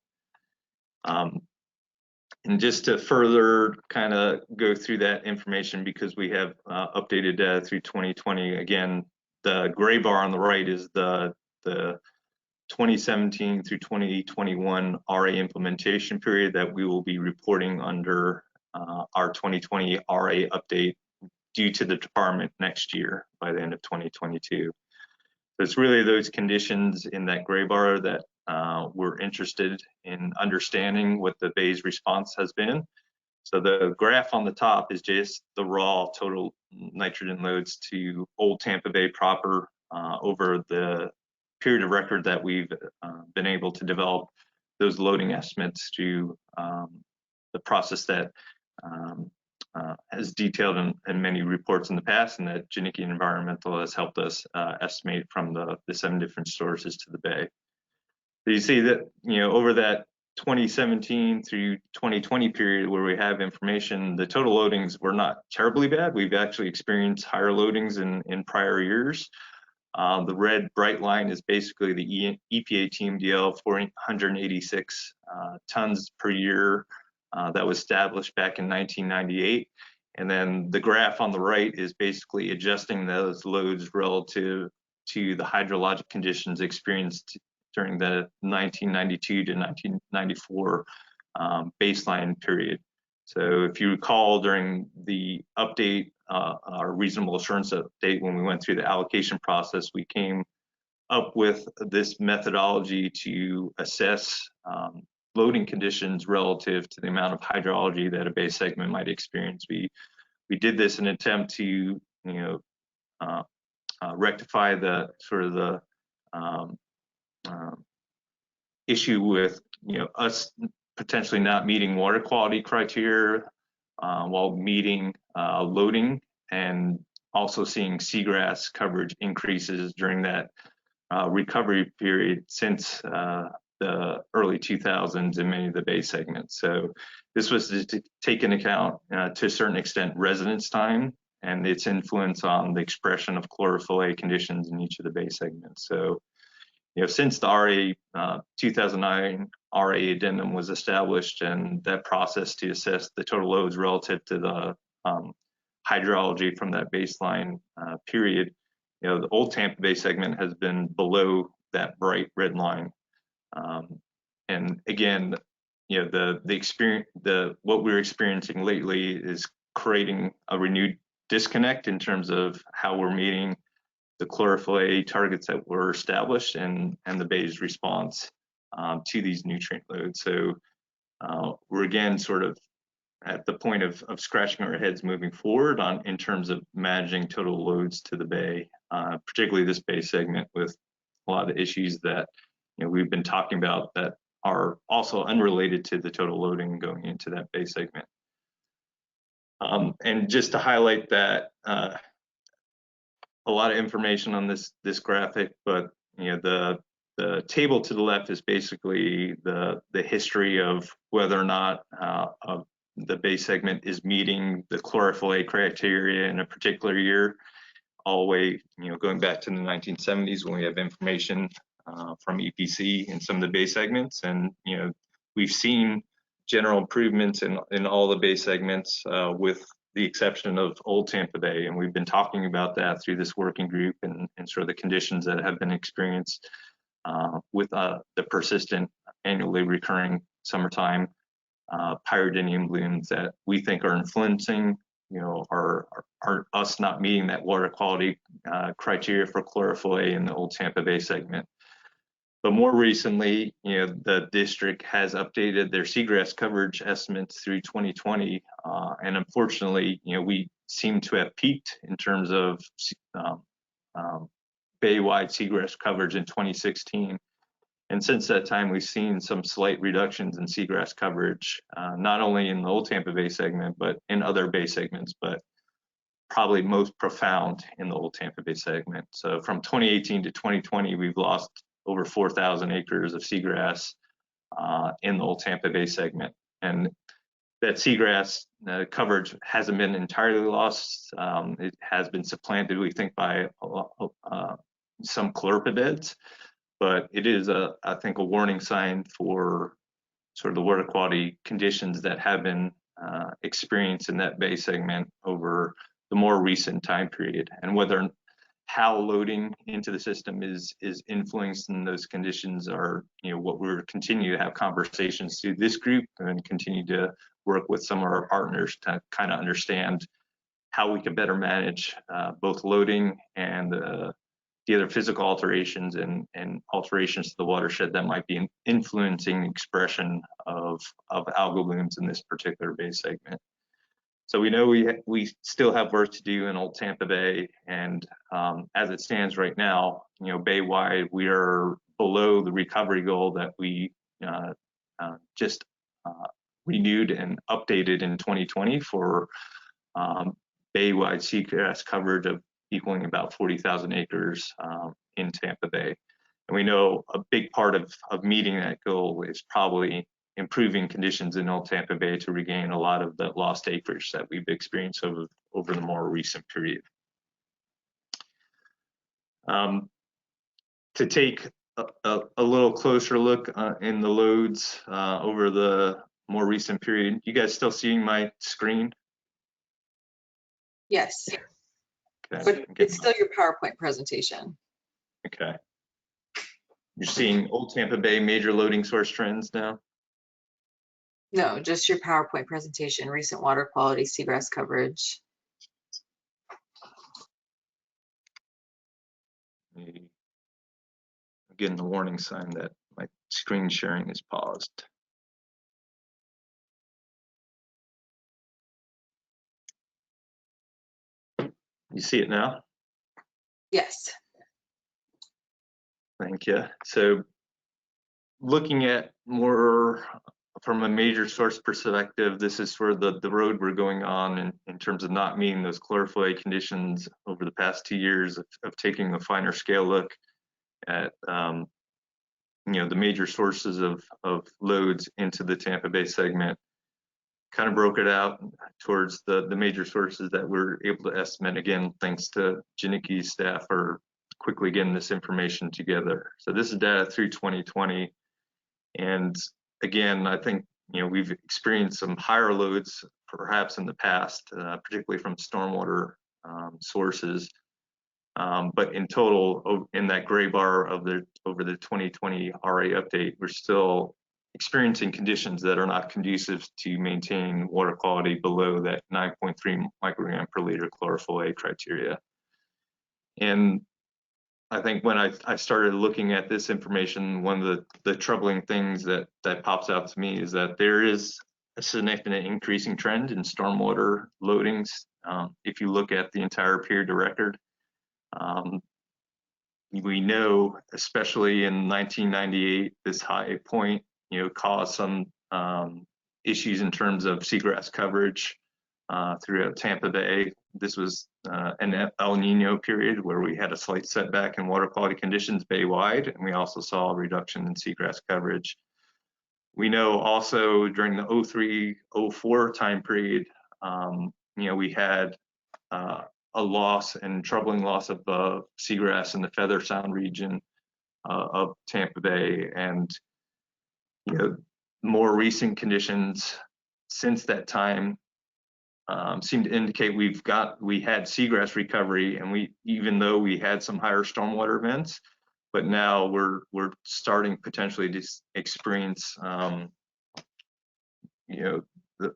And just to further kind of go through that information, because we have updated data through 2020, again, the gray bar on the right is the 2017 through 2021 RA implementation period that we will be reporting under our 2020 RA update due to the department next year by the end of 2022. So it's really those conditions in that gray bar that we're interested in understanding what the Bay's response has been. So the graph on the top is just the raw total nitrogen loads to Old Tampa Bay proper over the period of record that we've been able to develop those loading estimates through the process that has detailed in many reports in the past, and that Janicki Environmental has helped us estimate from the 7 different sources to the Bay. So you see that over that 2017 through 2020 period where we have information, the total loadings were not terribly bad. We've actually experienced higher loadings in prior years. The red bright line is basically the EPA TMDL 486 tons per year that was established back in 1998. And then the graph on the right is basically adjusting those loads relative to the hydrologic conditions experienced during the 1992 to 1994 baseline period. So if you recall, during the update, our reasonable assurance update, when we went through the allocation process, we came up with this methodology to assess loading conditions relative to the amount of hydrology that a bay segment might experience. We did this in an attempt to, rectify the sort of the issue with, us potentially not meeting water quality criteria while meeting loading, and also seeing seagrass coverage increases during that recovery period since the early 2000s in many of the bay segments. So this was to take into account, to a certain extent, residence time and its influence on the expression of chlorophyll A conditions in each of the bay segments. So, since the RA 2009 RA addendum was established, and that process to assess the total loads relative to the hydrology from that baseline period, the old Tampa Bay segment has been below that bright red line. And again, the experience, what we're experiencing lately is creating a renewed disconnect in terms of how we're meeting the chlorophyll A targets that were established and the bay's response to these nutrient loads. So we're again sort of at the point of scratching our heads moving forward in terms of managing total loads to the bay, particularly this bay segment with a lot of the issues that we've been talking about that are also unrelated to the total loading going into that bay segment. And just to highlight that, a lot of information on this graphic, but the table to the left is basically the history of whether or not the bay segment is meeting the chlorophyll A criteria in a particular year, all the way going back to the 1970s when we have information from EPC in some of the bay segments. And we've seen general improvements in all the bay segments with the exception of Old Tampa Bay, and we've been talking about that through this working group and sort of the conditions that have been experienced with the persistent annually recurring summertime pyridinium blooms that we think are influencing, are us not meeting that water quality criteria for chlorophyll A in the Old Tampa Bay segment. But more recently, the district has updated their seagrass coverage estimates through 2020, and unfortunately, we seem to have peaked in terms of bay-wide seagrass coverage in 2016. And since that time, we've seen some slight reductions in seagrass coverage, not only in the Old Tampa Bay segment, but in other bay segments, but probably most profound in the Old Tampa Bay segment. So from 2018 to 2020, we've lost over 4,000 acres of seagrass in the Old Tampa Bay segment. And that seagrass coverage hasn't been entirely lost. It has been supplanted, we think, by some chlorophyll, but it is, I think, a warning sign for sort of the water quality conditions that have been experienced in that bay segment over the more recent time period, and whether how loading into the system is influencing those conditions are, what we're continue to have conversations through this group and continue to work with some of our partners to kind of understand how we can better manage both loading and the other physical alterations and alterations to the watershed that might be influencing the expression of algal blooms in this particular bay segment. So we know we still have work to do in Old Tampa Bay, and as it stands right now, bay-wide, we are below the recovery goal that we just renewed and updated in 2020 for bay-wide seagrass coverage of equaling about 40,000 acres in Tampa Bay. And we know a big part of meeting that goal is probably improving conditions in Old Tampa Bay to regain a lot of the lost acreage that we've experienced over the more recent period. To take a little closer look in the loads over the more recent period. You guys still seeing my screen?
Yes,
Okay.
but it's still your PowerPoint presentation.
Okay. You're seeing Old Tampa Bay major loading source trends now?
No, just your PowerPoint presentation, recent water quality, seagrass coverage.
I'm getting the warning sign that my screen sharing is paused. You see it now?
Yes.
Thank you. So looking at more from a major source perspective, this is for the road we're going on in terms of not meeting those chlorophyll conditions over the past 2 years of taking a finer scale look at you know, the major sources of loads into the Tampa Bay segment. Kind of broke it out towards the major sources that we're able to estimate, again, thanks to Janicki's staff for quickly getting this information together. So this is data through 2020. And again, I think, you know, we've experienced some higher loads perhaps in the past, particularly from stormwater sources. But in total, in that gray bar of over the 2020 RA update, we're still experiencing conditions that are not conducive to maintain water quality below that 9.3 microgram per liter chlorophyll A criteria. And I think when I started looking at this information, one of the troubling things that pops out to me is that there is a significant increasing trend in stormwater loadings. If you look at the entire period of record, we know, especially in 1998, this high point, you know, caused some issues in terms of seagrass coverage throughout Tampa Bay. This was an El Nino period where we had a slight setback in water quality conditions bay-wide, and we also saw a reduction in seagrass coverage. We know also during the 03-04 time period, you know, we had a loss and troubling loss of seagrass in the Feather Sound region of Tampa Bay, and you know, more recent conditions since that time seem to indicate we had seagrass recovery, and even though we had some higher stormwater events, but now we're starting potentially to experience you know, the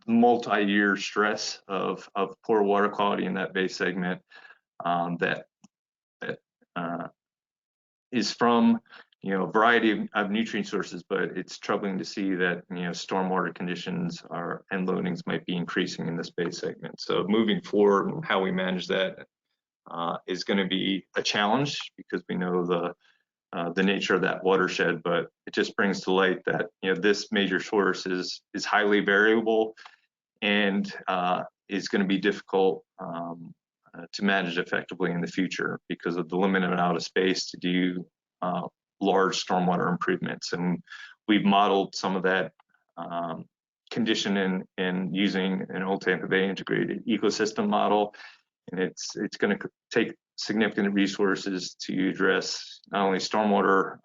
multi-year stress of poor water quality in that bay segment that is from, you know, a variety of nutrient sources, but it's troubling to see that, you know, stormwater conditions and loadings might be increasing in this bay segment. So moving forward, how we manage that is going to be a challenge, because we know the nature of that watershed, but it just brings to light that, you know, this major source is highly variable and is going to be difficult to manage effectively in the future because of the limited amount of space to do large stormwater improvements. And we've modeled some of that condition in using an Old Tampa Bay integrated ecosystem model, and it's going to take significant resources to address not only stormwater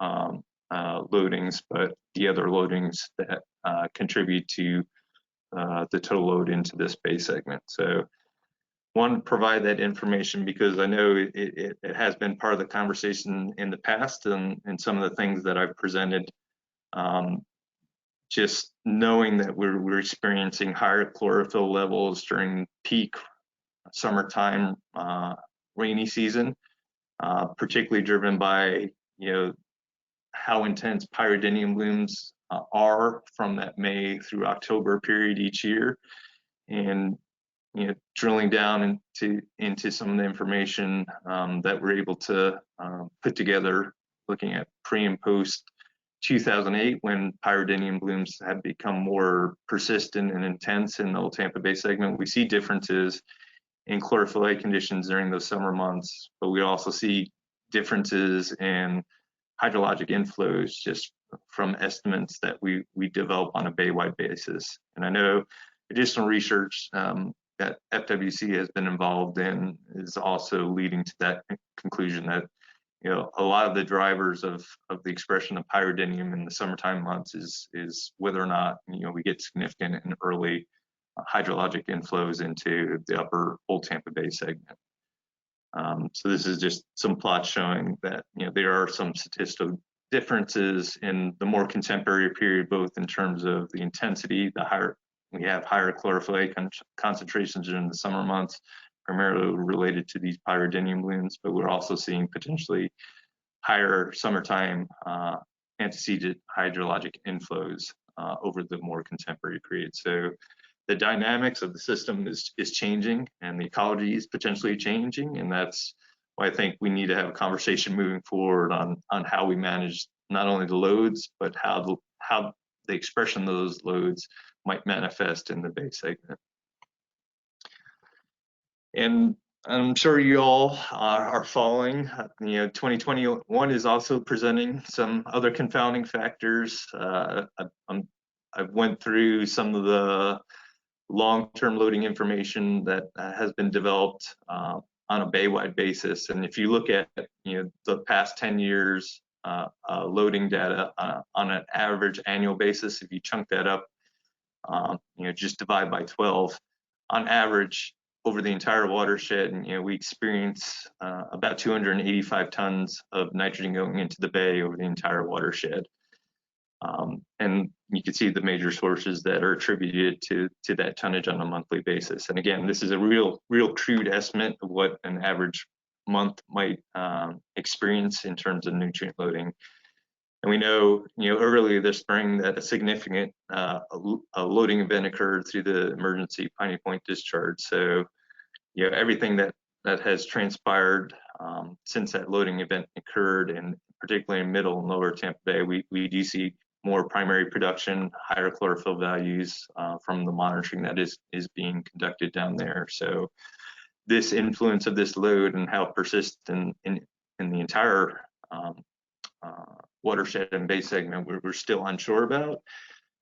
loadings, but the other loadings that contribute to the total load into this bay segment. So want to provide that information because I know it has been part of the conversation in the past, and some of the things that I've presented. Just knowing that we're experiencing higher chlorophyll levels during peak summertime rainy season, particularly driven by, you know, how intense pyridinium blooms are from that May through October period each year, and you know, drilling down into some of the information that we're able to put together, looking at pre and post 2008, when pyridinium blooms had become more persistent and intense in the Old Tampa Bay segment. We see differences in chlorophyll A conditions during those summer months, but we also see differences in hydrologic inflows just from estimates that we develop on a bay-wide basis. And I know additional research that FWC has been involved in is also leading to that conclusion that a lot of the drivers of the expression of pyridinium in the summertime months is whether or not we get significant and early hydrologic inflows into the upper Old Tampa Bay segment. So this is just some plots showing that there are some statistical differences in the more contemporary period, both in terms of the intensity. We have higher chlorophyll A concentrations during the summer months, primarily related to these pyridinium blooms, but we're also seeing potentially higher summertime antecedent hydrologic inflows over the more contemporary period. So the dynamics of the system is changing, and the ecology is potentially changing, and that's why I think we need to have a conversation moving forward on how we manage not only the loads, but how the expression of those loads might manifest in the Bay segment. And I'm sure you all are following. 2021 is also presenting some other confounding factors. I went through some of the long-term loading information that has been developed on a bay-wide basis, and if you look at the past 10 years loading data on an average annual basis, if you chunk that up, just divide by 12, on average over the entire watershed, and we experience about 285 tons of nitrogen going into the bay over the entire watershed. And you can see the major sources that are attributed to that tonnage on a monthly basis. And again, this is a real crude estimate of what an average month might experience in terms of nutrient loading. And we know, earlier this spring that a significant a loading event occurred through the emergency Piney Point discharge. So, everything that has transpired since that loading event occurred, and particularly in middle and lower Tampa Bay, we do see more primary production, higher chlorophyll values from the monitoring that is being conducted down there. So this influence of this load and how it persists in the entire watershed and bay segment, we're still unsure about.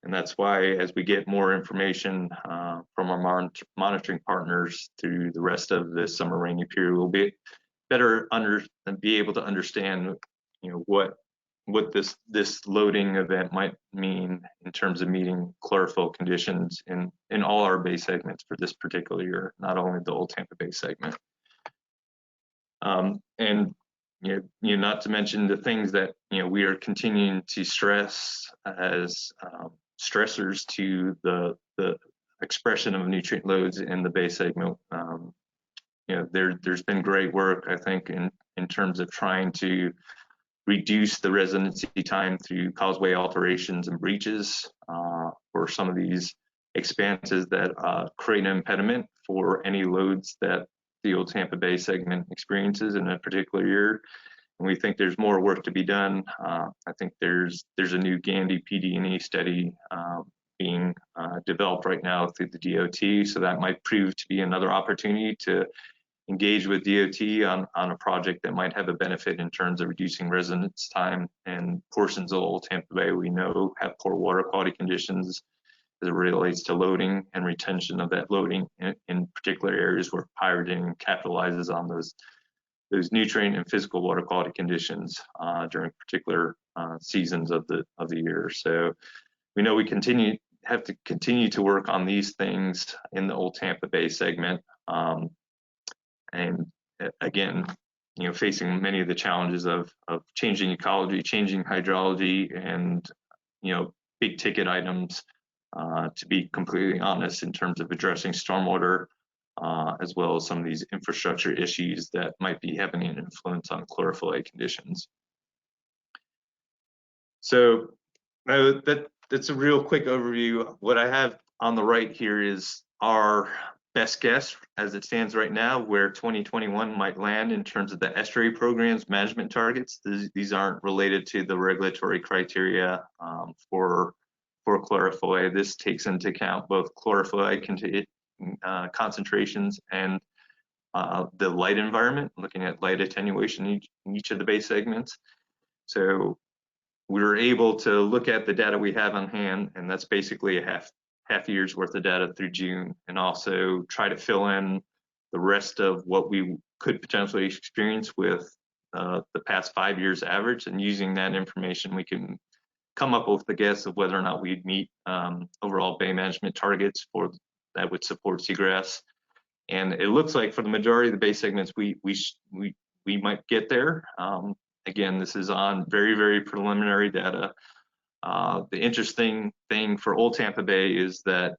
And that's why, as we get more information from our monitoring partners through the rest of the summer rainy period, we'll be able to understand, what this loading event might mean in terms of meeting chlorophyll conditions in all our bay segments for this particular year, not only the Old Tampa Bay segment. And not to mention the things that we are continuing to stress as stressors to the expression of nutrient loads in the bay segment. There's been great work, I think, in terms of trying to reduce the residency time through causeway alterations and breaches for some of these expanses that create an impediment for any loads that the Old Tampa Bay segment experiences in a particular year. And we think there's more work to be done. I think there's a new Gandy PD&E study being developed right now through the DOT, so that might prove to be another opportunity to engage with DOT on a project that might have a benefit in terms of reducing residence time. And portions of Old Tampa Bay we know have poor water quality conditions as it relates to loading and retention of that loading in particular areas where pyridinium capitalizes on those nutrient and physical water quality conditions during particular seasons of the year. So we know we have to continue to work on these things in the Old Tampa Bay segment. And again, facing many of the challenges of changing ecology, changing hydrology, and big ticket items, to be completely honest, in terms of addressing stormwater, as well as some of these infrastructure issues that might be having an influence on chlorophyll A conditions. So that's a real quick overview. What I have on the right here is our best guess as it stands right now, where 2021 might land in terms of the estuary program's management targets. These aren't related to the regulatory criteria for chlorophyll A. This takes into account both chlorophyll A concentrations and the light environment, looking at light attenuation in each of the bay segments. So we were able to look at the data we have on hand, and that's basically a half year's worth of data through June, and also try to fill in the rest of what we could potentially experience with the past 5 years average, and using that information, we can come up with the guess of whether or not we'd meet overall bay management targets for that would support seagrass. And it looks like for the majority of the bay segments, we might get there. Again, this is on very, very preliminary data. The interesting thing for Old Tampa Bay is that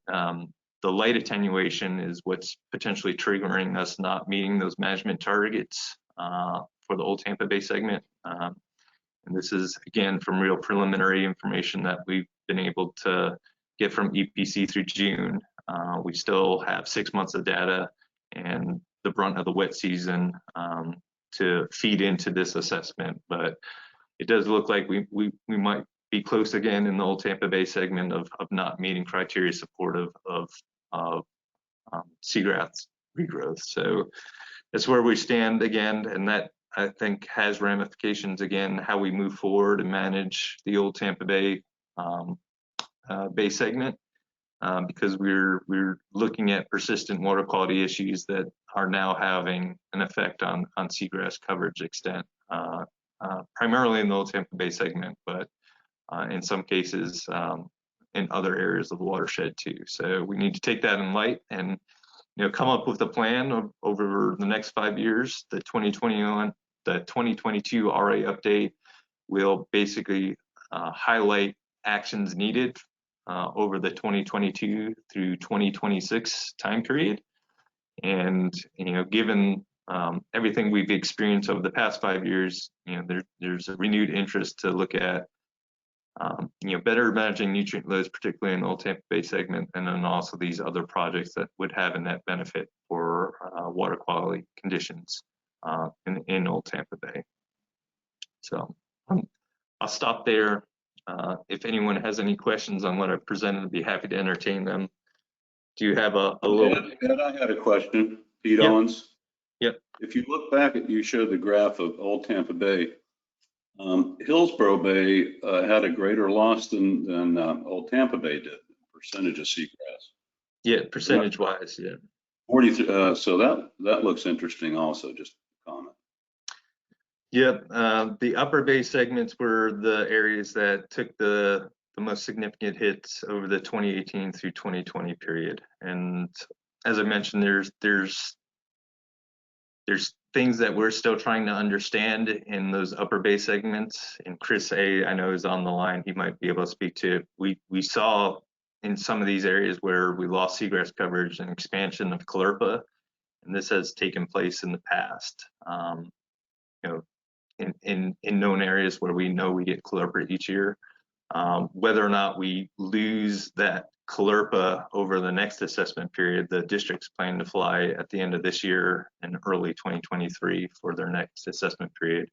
the light attenuation is what's potentially triggering us not meeting those management targets for the Old Tampa Bay segment. And this is, again, from real preliminary information that we've been able to get from EPC through June. We still have 6 months of data and the brunt of the wet season to feed into this assessment. But it does look like we might be close again in the Old Tampa Bay segment of not meeting criteria supportive of seagrass regrowth. So that's where we stand again, and that I think has ramifications again how we move forward and manage the Old Tampa Bay Bay segment because we're looking at persistent water quality issues that are now having an effect on seagrass coverage extent, primarily in the Old Tampa Bay segment, but in some cases in other areas of the watershed too. So we need to take that in light and come up with a plan over the next 5 years. The 2022 RA update will basically highlight actions needed over the 2022 through 2026 time period. And given everything we've experienced over the past 5 years, there's a renewed interest to look at better managing nutrient loads, particularly in the Old Tampa Bay segment, and then also these other projects that would have a net benefit for water quality conditions in Old Tampa Bay. So I'll stop there. If anyone has any questions on what I've presented, I'd be happy to entertain them. Do you have a little?
Ed, I had a question. Pete Owens.
Yep.
If you look back at, you showed the graph of Old Tampa Bay. Hillsborough Bay had a greater loss than Old Tampa Bay did, percentage of seagrass.
Yeah, percentage wise, yeah.
43. So that looks interesting also, just a comment.
Yep, the upper bay segments were the areas that took the most significant hits over the 2018 through 2020 period. And as I mentioned, there's things that we're still trying to understand in those upper bay segments. And Chris A, I know, is on the line. He might be able to speak to it. We saw in some of these areas where we lost seagrass coverage and expansion of Chlorpa, and this has taken place in the past. In known areas where we know we get Chlorpa each year. Whether or not we lose that Chlorpa over the next assessment period, the district's planning to fly at the end of this year and early 2023 for their next assessment period.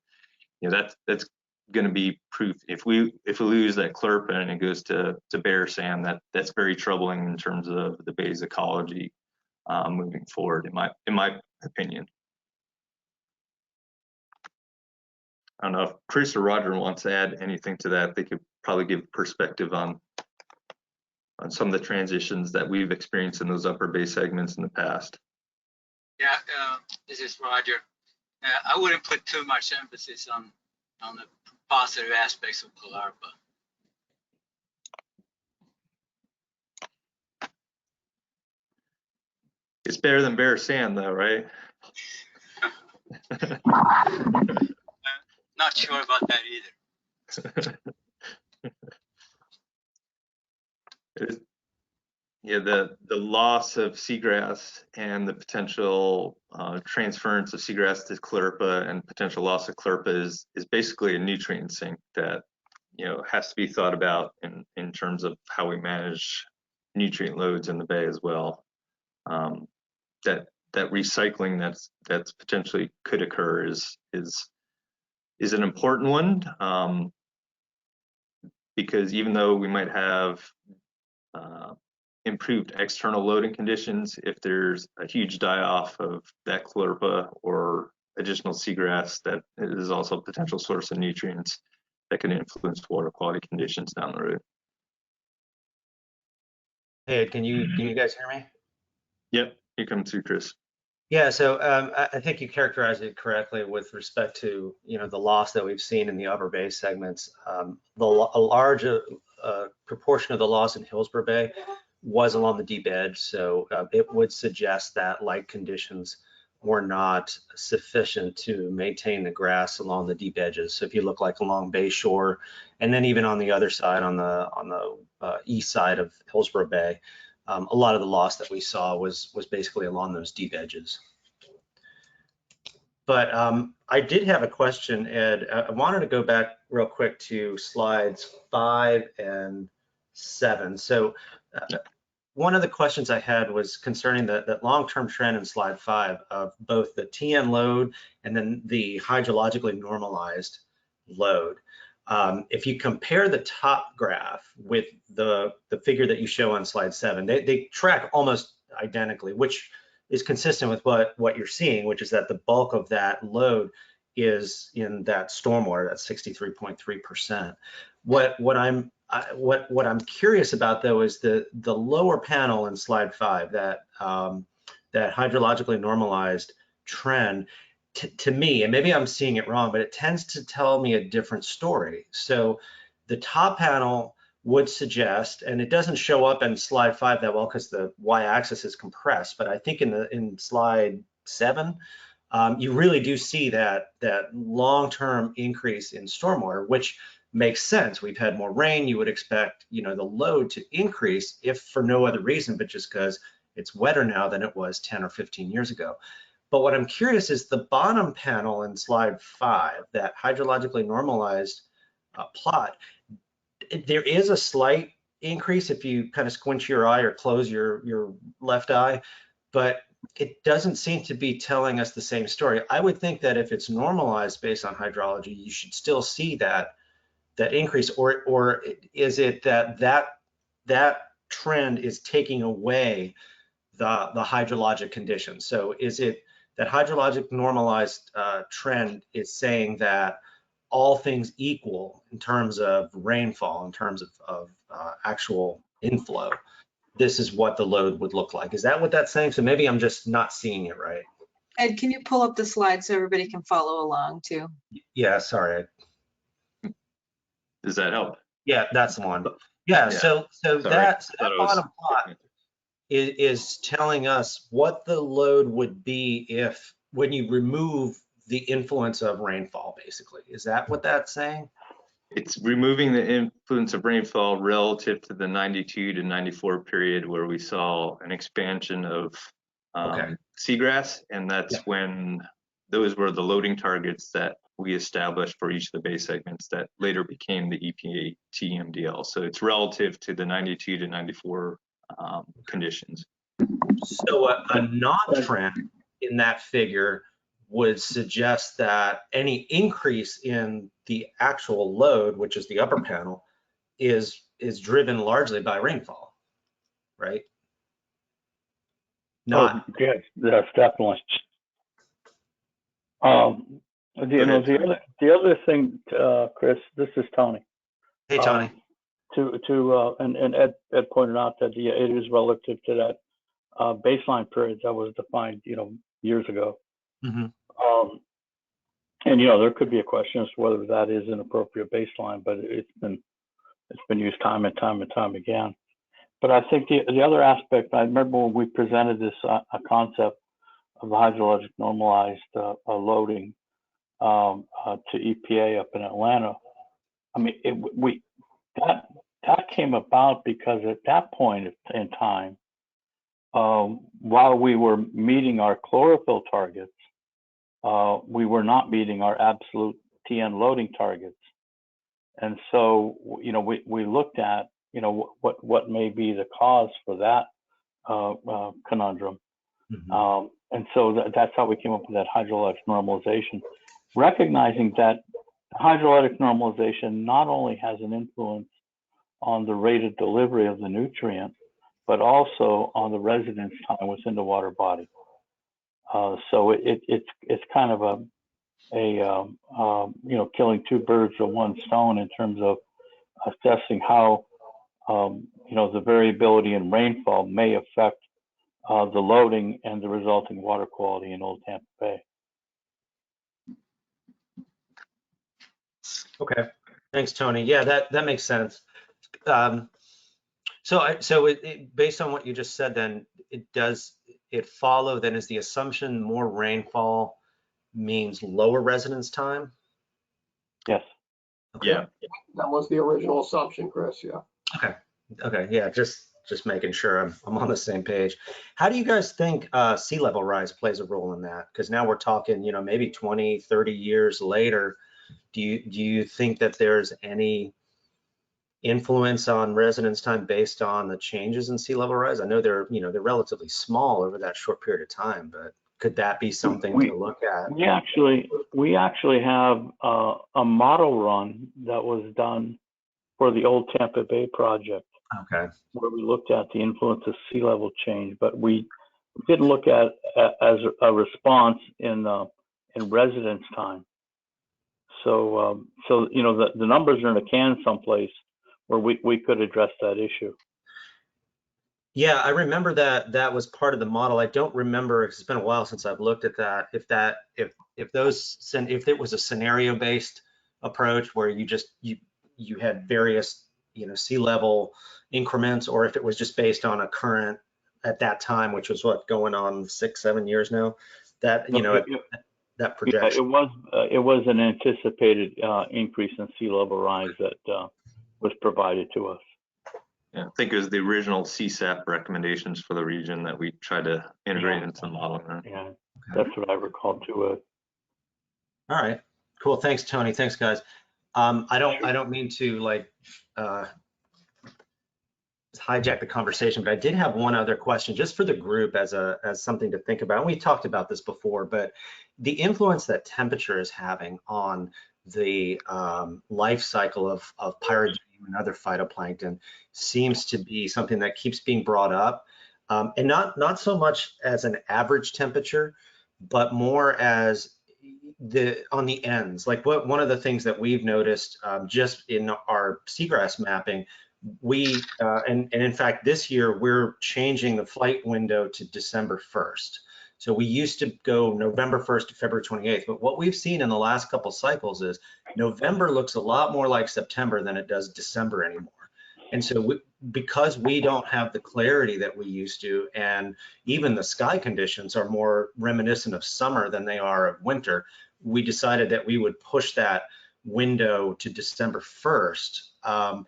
That's going to be proof. If we lose that Chlorpa and it goes to bare sand, that's very troubling in terms of the bay's ecology moving forward. In my opinion. I don't know if Chris or Roger wants to add anything to that. They could probably give perspective on some of the transitions that we've experienced in those upper bay segments in the past.
Yeah, this is Roger. I wouldn't put too much emphasis on the positive aspects of Chlorpa.
It's better than bare sand, though, right?
Not sure about that either.
Yeah, the loss of seagrass and the potential transference of seagrass to Chlorpa and potential loss of Chlorpa is basically a nutrient sink that has to be thought about in terms of how we manage nutrient loads in the bay as well. That recycling that's potentially could occur is an important one, because even though we might have improved external loading conditions, if there's a huge die-off of that Chlorpa or additional seagrass, that is also a potential source of nutrients that can influence water quality conditions down the road.
Hey, can you guys hear me?
Yep, you come through, Chris.
Yeah, so I think you characterized it correctly with respect to, the loss that we've seen in the upper bay segments. A large proportion of the loss in Hillsborough Bay was along the deep edge, so it would suggest that light conditions were not sufficient to maintain the grass along the deep edges. So if you look like along Bay Shore, and then even on the other side, on the east side of Hillsborough Bay, a lot of the loss that we saw was basically along those deep edges. But I did have a question, Ed. I wanted to go back real quick to slides 5 and 7. So one of the questions I had was concerning that long-term trend in slide 5 of both the TN load and then the hydrologically normalized load. If you compare the top graph with the figure that you show on slide 7, they track almost identically, which is consistent with what you're seeing, which is that the bulk of that load is in that stormwater, that's 63.3%. What I'm curious about though is the lower panel in slide 5, that hydrologically normalized trend. To me, and maybe I'm seeing it wrong, but it tends to tell me a different story. So the top panel would suggest, and it doesn't show up in slide 5 that well because the y-axis is compressed, but I think in slide 7, you really do see that long-term increase in stormwater, which makes sense. We've had more rain. You would expect, the load to increase, if for no other reason, but just because it's wetter now than it was 10 or 15 years ago. But what I'm curious is the bottom panel in slide 5, that hydrologically normalized plot. There is a slight increase if you kind of squint your eye or close your left eye, but it doesn't seem to be telling us the same story. I would think that if it's normalized based on hydrology, you should still see that increase, or is it that trend is taking away the hydrologic conditions? So is it that hydrologic normalized trend is saying that all things equal in terms of rainfall, in terms of actual inflow, this is what the load would look like? Is that what that's saying? So maybe I'm just not seeing it right.
Ed, can you pull up the slide so everybody can follow along too?
Yeah, sorry.
Does that help?
Yeah, that's the one. Yeah, so that bottom plot is telling us what the load would be if, when you remove the influence of rainfall, basically. Is that what that's saying?
It's removing the influence of rainfall relative to the 92 to 94 period where we saw an expansion of seagrass, and that's when those were the loading targets that we established for each of the bay segments that later became the EPA TMDL. So it's relative to the 92 to 94 conditions.
So a non-trend in that figure would suggest that any increase in the actual load, which is the upper panel, is driven largely by rainfall, right? Not.
Oh, yes, definitely. The other thing, Chris, this is Tony.
Hey, Tony.
And Ed pointed out that it is relative to that baseline period that was defined, years ago.
Mm-hmm.
And there could be a question as to whether that is an appropriate baseline, but it's been used time and time again. But I think the other aspect, I remember when we presented this a concept of the hydrologic normalized loading to EPA up in Atlanta. I mean, that came about because at that point in time, while we were meeting our chlorophyll targets, we were not meeting our absolute TN loading targets. And so, we looked at, what may be the cause for that conundrum.
Mm-hmm.
And so that's how we came up with that hydrologic normalization, recognizing that hydrologic normalization not only has an influence on the rate of delivery of the nutrient, but also on the residence time within the water body. So it's kind of killing two birds with one stone in terms of assessing how the variability in rainfall may affect the loading and the resulting water quality in Old Tampa Bay.
Okay, thanks, Tony. Yeah, that makes sense. So based on what you just said, then it follow then is the assumption more rainfall means lower residence time?
Yes.
Okay.
Yeah.
That was the original assumption, Chris, yeah.
Okay, yeah, just making sure I'm on the same page. How do you guys think sea level rise plays a role in that? Because now we're talking, maybe 20, 30 years later. Do you think that there's any influence on residence time based on the changes in sea level rise? I know they're relatively small over that short period of time, but could that be something to look at?
We actually have a model run that was done for the Old Tampa Bay project.
Okay.
Where we looked at the influence of sea level change, but we didn't look at as a response in residence time. So the numbers are in a can someplace where we could address that issue.
Yeah, I remember that was part of the model. I don't remember, it's been a while since I've looked at that. If it was a scenario based approach where you had various sea level increments, or if it was just based on a current at that time, which was what, going on 6-7 years now, that that projection.
Yeah, it was an anticipated increase in sea level rise that was provided to us.
Yeah, I think it was the original CSAP recommendations for the region that we tried to integrate into the model.
Yeah, that's what I recall too.
All right, cool. Thanks, Tony. Thanks, guys. I don't mean to hijack the conversation, but I did have one other question just for the group as something to think about. And we talked about this before, but the influence that temperature is having on the life cycle of pyrogen and other phytoplankton seems to be something that keeps being brought up, and not so much as an average temperature, but more as on the ends. Like one of the things that we've noticed just in our seagrass mapping, and in fact this year we're changing the flight window to December 1st. So we used to go November 1st to February 28th, but what we've seen in the last couple cycles is November looks a lot more like September than it does December anymore. And so because we don't have the clarity that we used to, and even the sky conditions are more reminiscent of summer than they are of winter, we decided that we would push that window to December 1st.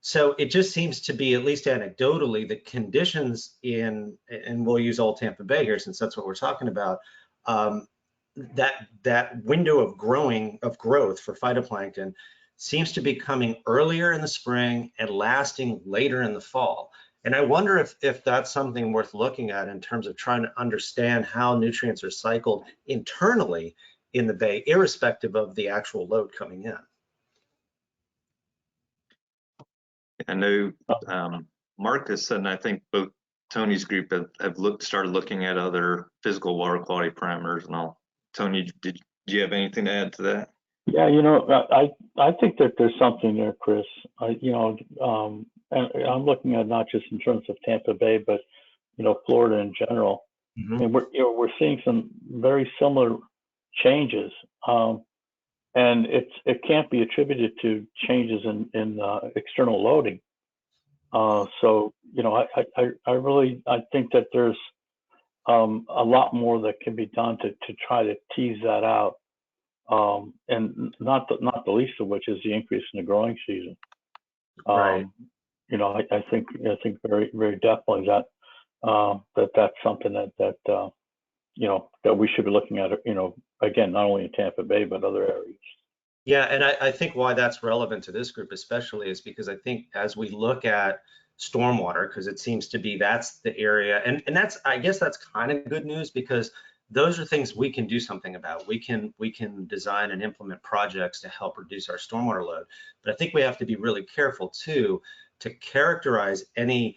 So it just seems to be, at least anecdotally, the conditions and we'll use Old Tampa Bay here since that's what we're talking about, that window of growth for phytoplankton seems to be coming earlier in the spring and lasting later in the fall. And I wonder if that's something worth looking at in terms of trying to understand how nutrients are cycled internally in the bay, irrespective of the actual load coming in.
I know Marcus and I think both Tony's group have started looking at other physical water quality parameters. And Tony, do you have anything to add to that?
Yeah, I think that there's something there, Chris. And I'm looking at not just in terms of Tampa Bay, but Florida in general.
Mm-hmm.
I mean, we're seeing some very similar changes, and it can't be attributed to changes in external loading. So I think that there's a lot more that can be done to try to tease that out. And not the least of which is the increase in the growing season.
Right.
I think very, very definitely that's something that we should be looking at, again, not only in Tampa Bay, but other areas.
Yeah, and I think why that's relevant to this group especially is because I think as we look at stormwater, because it seems to be that's the area, and I guess that's kind of good news, because those are things we can do something about. We can design and implement projects to help reduce our stormwater load. But I think we have to be really careful too to characterize any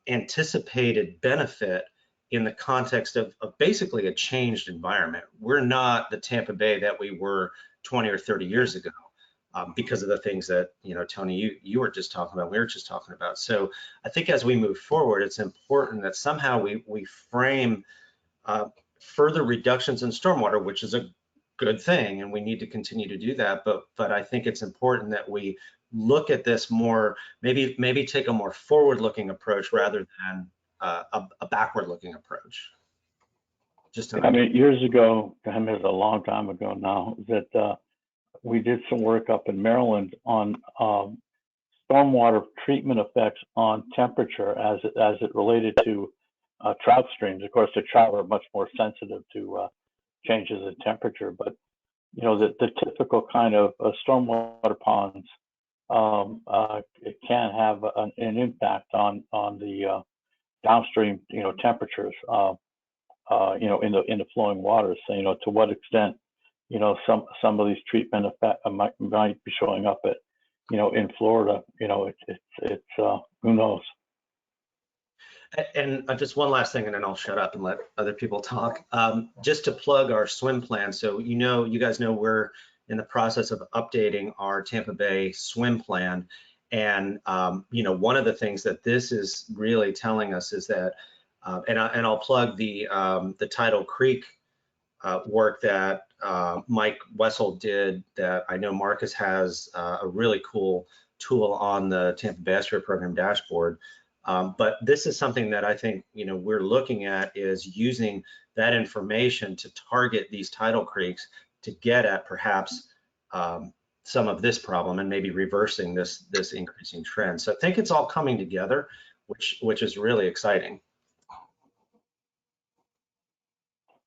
anticipated benefit in the context of basically a changed environment. We're not the Tampa Bay that we were 20 or 30 years ago. because of the things that, Tony, you were just talking about, we were just talking about. So I think as we move forward, it's important that somehow we frame further reductions in stormwater, which is a good thing, and we need to continue to do that. But I think it's important that we look at this more, maybe take a more forward-looking approach rather than a backward-looking approach.
I mean, years ago, it was a long time ago now, that we did some work up in Maryland on stormwater treatment effects on temperature as it related to trout streams. Of course, the trout are much more sensitive to changes in temperature, but the typical kind of stormwater ponds, it can have an impact on the downstream, temperatures, in the flowing waters. So, to what extent, some of these treatment effects might be showing up at, in Florida. It's who knows.
And just one last thing, and then I'll shut up and let other people talk. Just to plug our swim plan. So, you guys know we're in the process of updating our Tampa Bay swim plan. And, one of the things that this is really telling us is that, and I'll plug the Tidal Creek work that Mike Wessel did, that I know Marcus has a really cool tool on the Tampa Bay Estuary Program dashboard. But this is something that I think, we're looking at, is using that information to target these tidal creeks to get at perhaps some of this problem and maybe reversing this increasing trend. So I think it's all coming together, which is really exciting.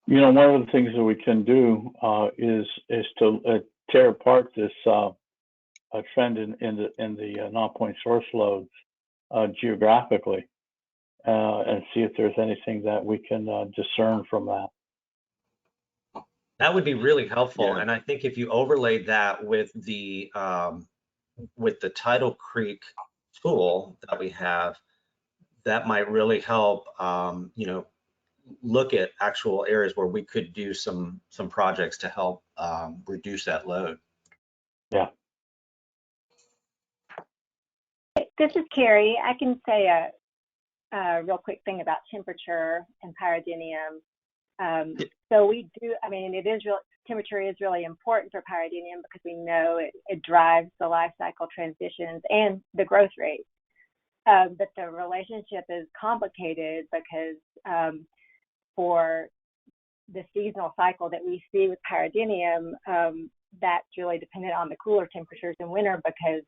One of the things that we can do is to tear apart this trend in the non-point source loads geographically, and see if there's anything that we can discern from that.
That would be really helpful.
Yeah.
And I think if you overlaid that with the Tidal Creek tool that we have, that might really help, look at actual areas where we could do some projects to help reduce that load.
Yeah.
This is Carrie. I can say a real quick thing about temperature and pyridinium. So we do, temperature is really important for pyridinium because we know it drives the life cycle transitions and the growth rate. But the relationship is complicated because for the seasonal cycle that we see with pyridinium, that's really dependent on the cooler temperatures in winter, because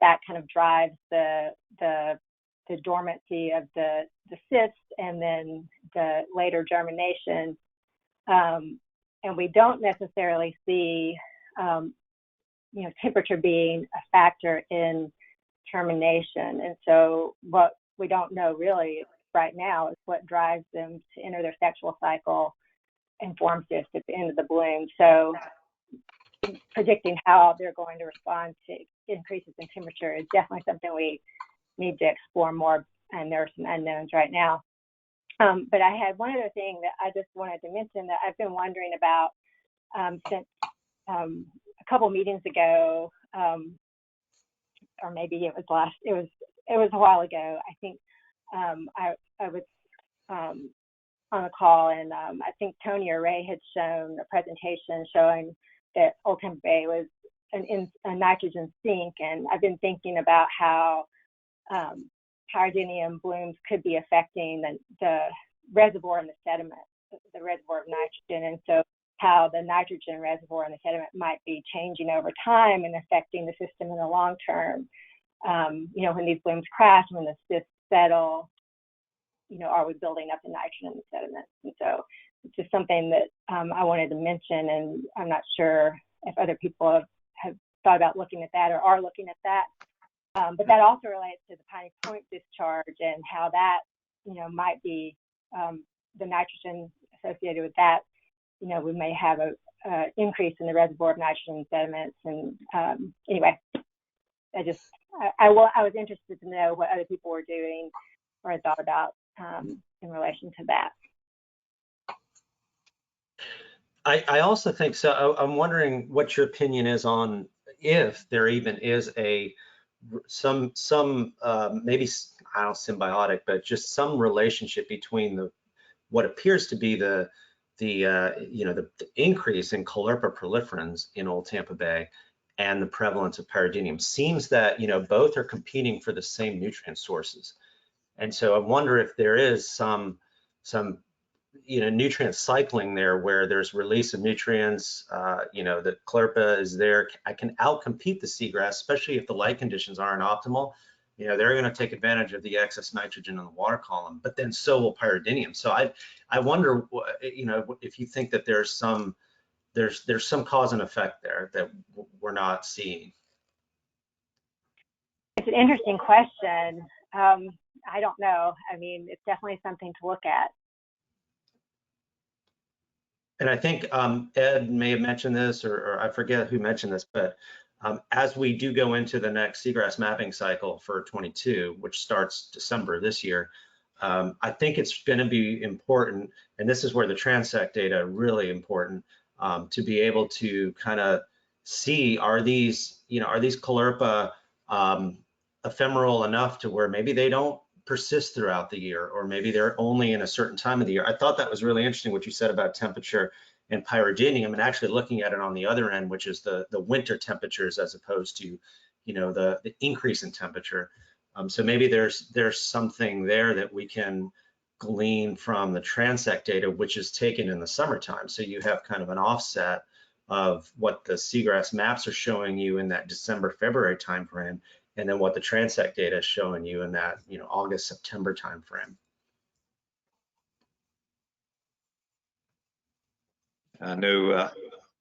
that kind of drives the dormancy of the cyst and then the later germination. And we don't necessarily see, temperature being a factor in termination. And so what we don't know really right now is what drives them to enter their sexual cycle and form cysts at the end of the bloom. So predicting how they're going to respond to increases in temperature is definitely something we need to explore more, and there are some unknowns right now. But I had one other thing that I just wanted to mention that I've been wondering about since a couple meetings ago, or maybe it was a while ago. I think I was on a call, and I think Tony or Ray had shown a presentation showing that Old Tampa Bay was a nitrogen sink, and I've been thinking about how pyridinium blooms could be affecting the reservoir and the sediment, the reservoir of nitrogen, and so how the nitrogen reservoir and the sediment might be changing over time and affecting the system in the long term. When these blooms crash, when the cysts settle, are we building up the nitrogen in the sediment? And so it's just something that I wanted to mention, and I'm not sure if other people have thought about looking at that or are looking at that. But that also relates to the Piney Point discharge and how that, might be the nitrogen associated with that. We may have a increase in the reservoir of nitrogen sediments. And anyway, I was interested to know what other people were doing or had thought about in relation to that.
I also think so. I'm wondering what your opinion is on, if there even is some maybe, I don't know, symbiotic, but just some relationship between what appears to be the increase in Chlorpa proliferans in Old Tampa Bay and the prevalence of pyridinium. Seems that both are competing for the same nutrient sources, and so I wonder if there is some nutrient cycling there where there's release of nutrients, the Chlorpa is there. I can outcompete the seagrass, especially if the light conditions aren't optimal. They're going to take advantage of the excess nitrogen in the water column, but then so will pyridinium. So I wonder, if you think that there's some cause and effect there that we're not seeing.
It's an interesting question. I don't know. I mean, it's definitely something to look at.
And I think Ed may have mentioned this, or I forget who mentioned this, but as we do go into the next seagrass mapping cycle for 22, which starts December this year, I think it's going to be important, and this is where the transect data are really important, to be able to kind of see, are these Chlorpa ephemeral enough to where maybe they don't persist throughout the year, or maybe they're only in a certain time of the year. I thought that was really interesting what you said about temperature and pyridinium, and actually looking at it on the other end, which is the winter temperatures as opposed to the increase in temperature. So maybe there's something there that we can glean from the transect data, which is taken in the summertime. So you have kind of an offset of what the seagrass maps are showing you in that December-February timeframe, and then what the transect data is showing you in that August-September timeframe.
I know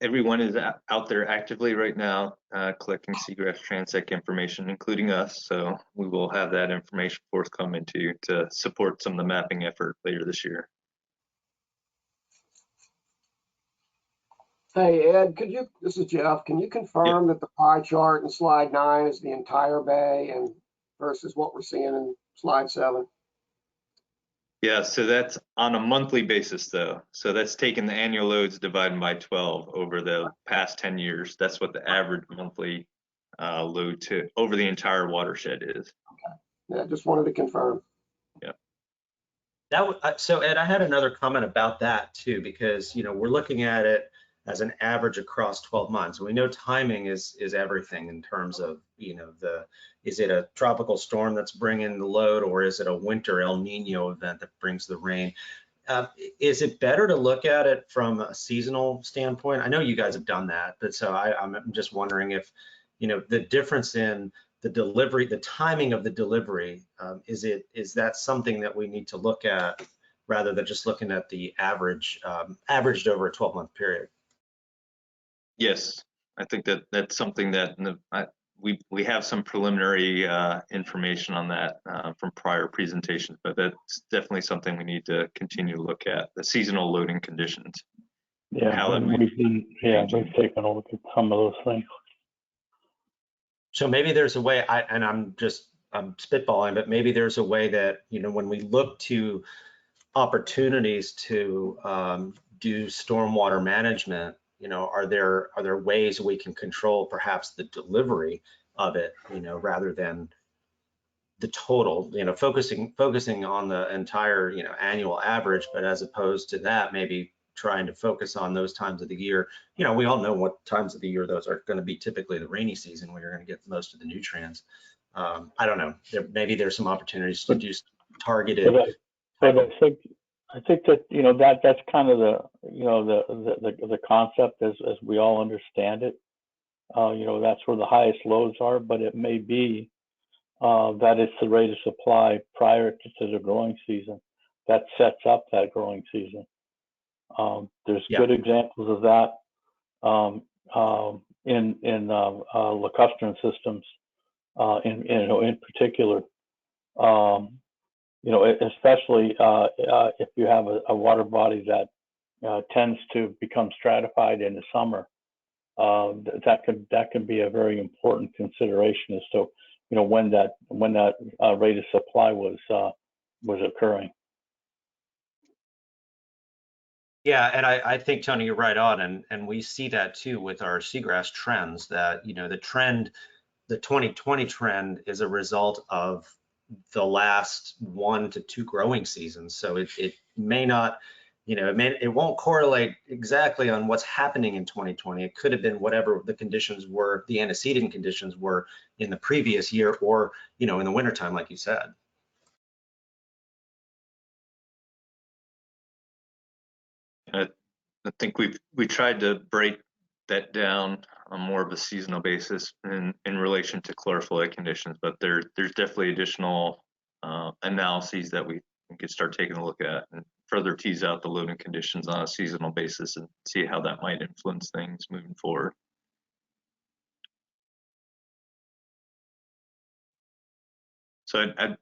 everyone is out there actively right now collecting seagrass transect information, including us. So we will have that information forthcoming to support some of the mapping effort later this year.
Hey, Ed, this is Jeff, can you confirm that the pie chart in slide 9 is the entire bay and versus what we're seeing in slide 7?
Yeah, so that's on a monthly basis though. So that's taking the annual loads divided by 12 over the past 10 years. That's what the average monthly load over the entire watershed is.
Okay. Yeah, just wanted to confirm.
Yeah.
So Ed, I had another comment about that too, because we're looking at it as an average across 12 months. We know timing is everything in terms of, is it a tropical storm that's bringing the load, or is it a winter El Nino event that brings the rain? Is it better to look at it from a seasonal standpoint? I know you guys have done that, but so I'm just wondering if, the difference in the delivery, the timing of the delivery, is that something that we need to look at rather than just looking at the averaged over a 12-month period?
Yes, I think that's something that we have some preliminary information on that from prior presentations, but that's definitely something we need to continue to look at, the seasonal loading conditions.
Yeah, we've taken a look at some of those things.
So maybe there's a way, I'm spitballing, but maybe there's a way that, when we look to opportunities to do stormwater management, are there ways we can control perhaps the delivery of it, rather than the total, focusing on the entire, annual average, but as opposed to that, maybe trying to focus on those times of the year. We all know what times of the year those are going to be, typically the rainy season where you're going to get most of the nutrients. I don't know, maybe there's some opportunities to do targeted.
But I think that that's kind of the concept as we all understand it. That's where the highest loads are, but it may be that it's the rate of supply prior to the growing season that sets up that growing season. There's good examples of that in lacustrine systems, in particular. Especially if you have a water body that tends to become stratified in the summer, that can be a very important consideration as to when that rate of supply was occurring.
Yeah, and I think, Tony, you're right on, and we see that too with our seagrass trends, that, you know, the 2020 trend is a result of the last 1 to 2 growing seasons. So it may not, you know, it won't correlate exactly on what's happening in 2020. It could have been whatever the conditions were, the antecedent conditions were in the previous year, or, you know, in the wintertime, like you said.
I think we tried to break that down on more of a seasonal basis in relation to chlorophyll conditions, but there's definitely additional analyses that we could start taking a look at and further tease out the loading conditions on a seasonal basis and see how that might influence things moving forward. So I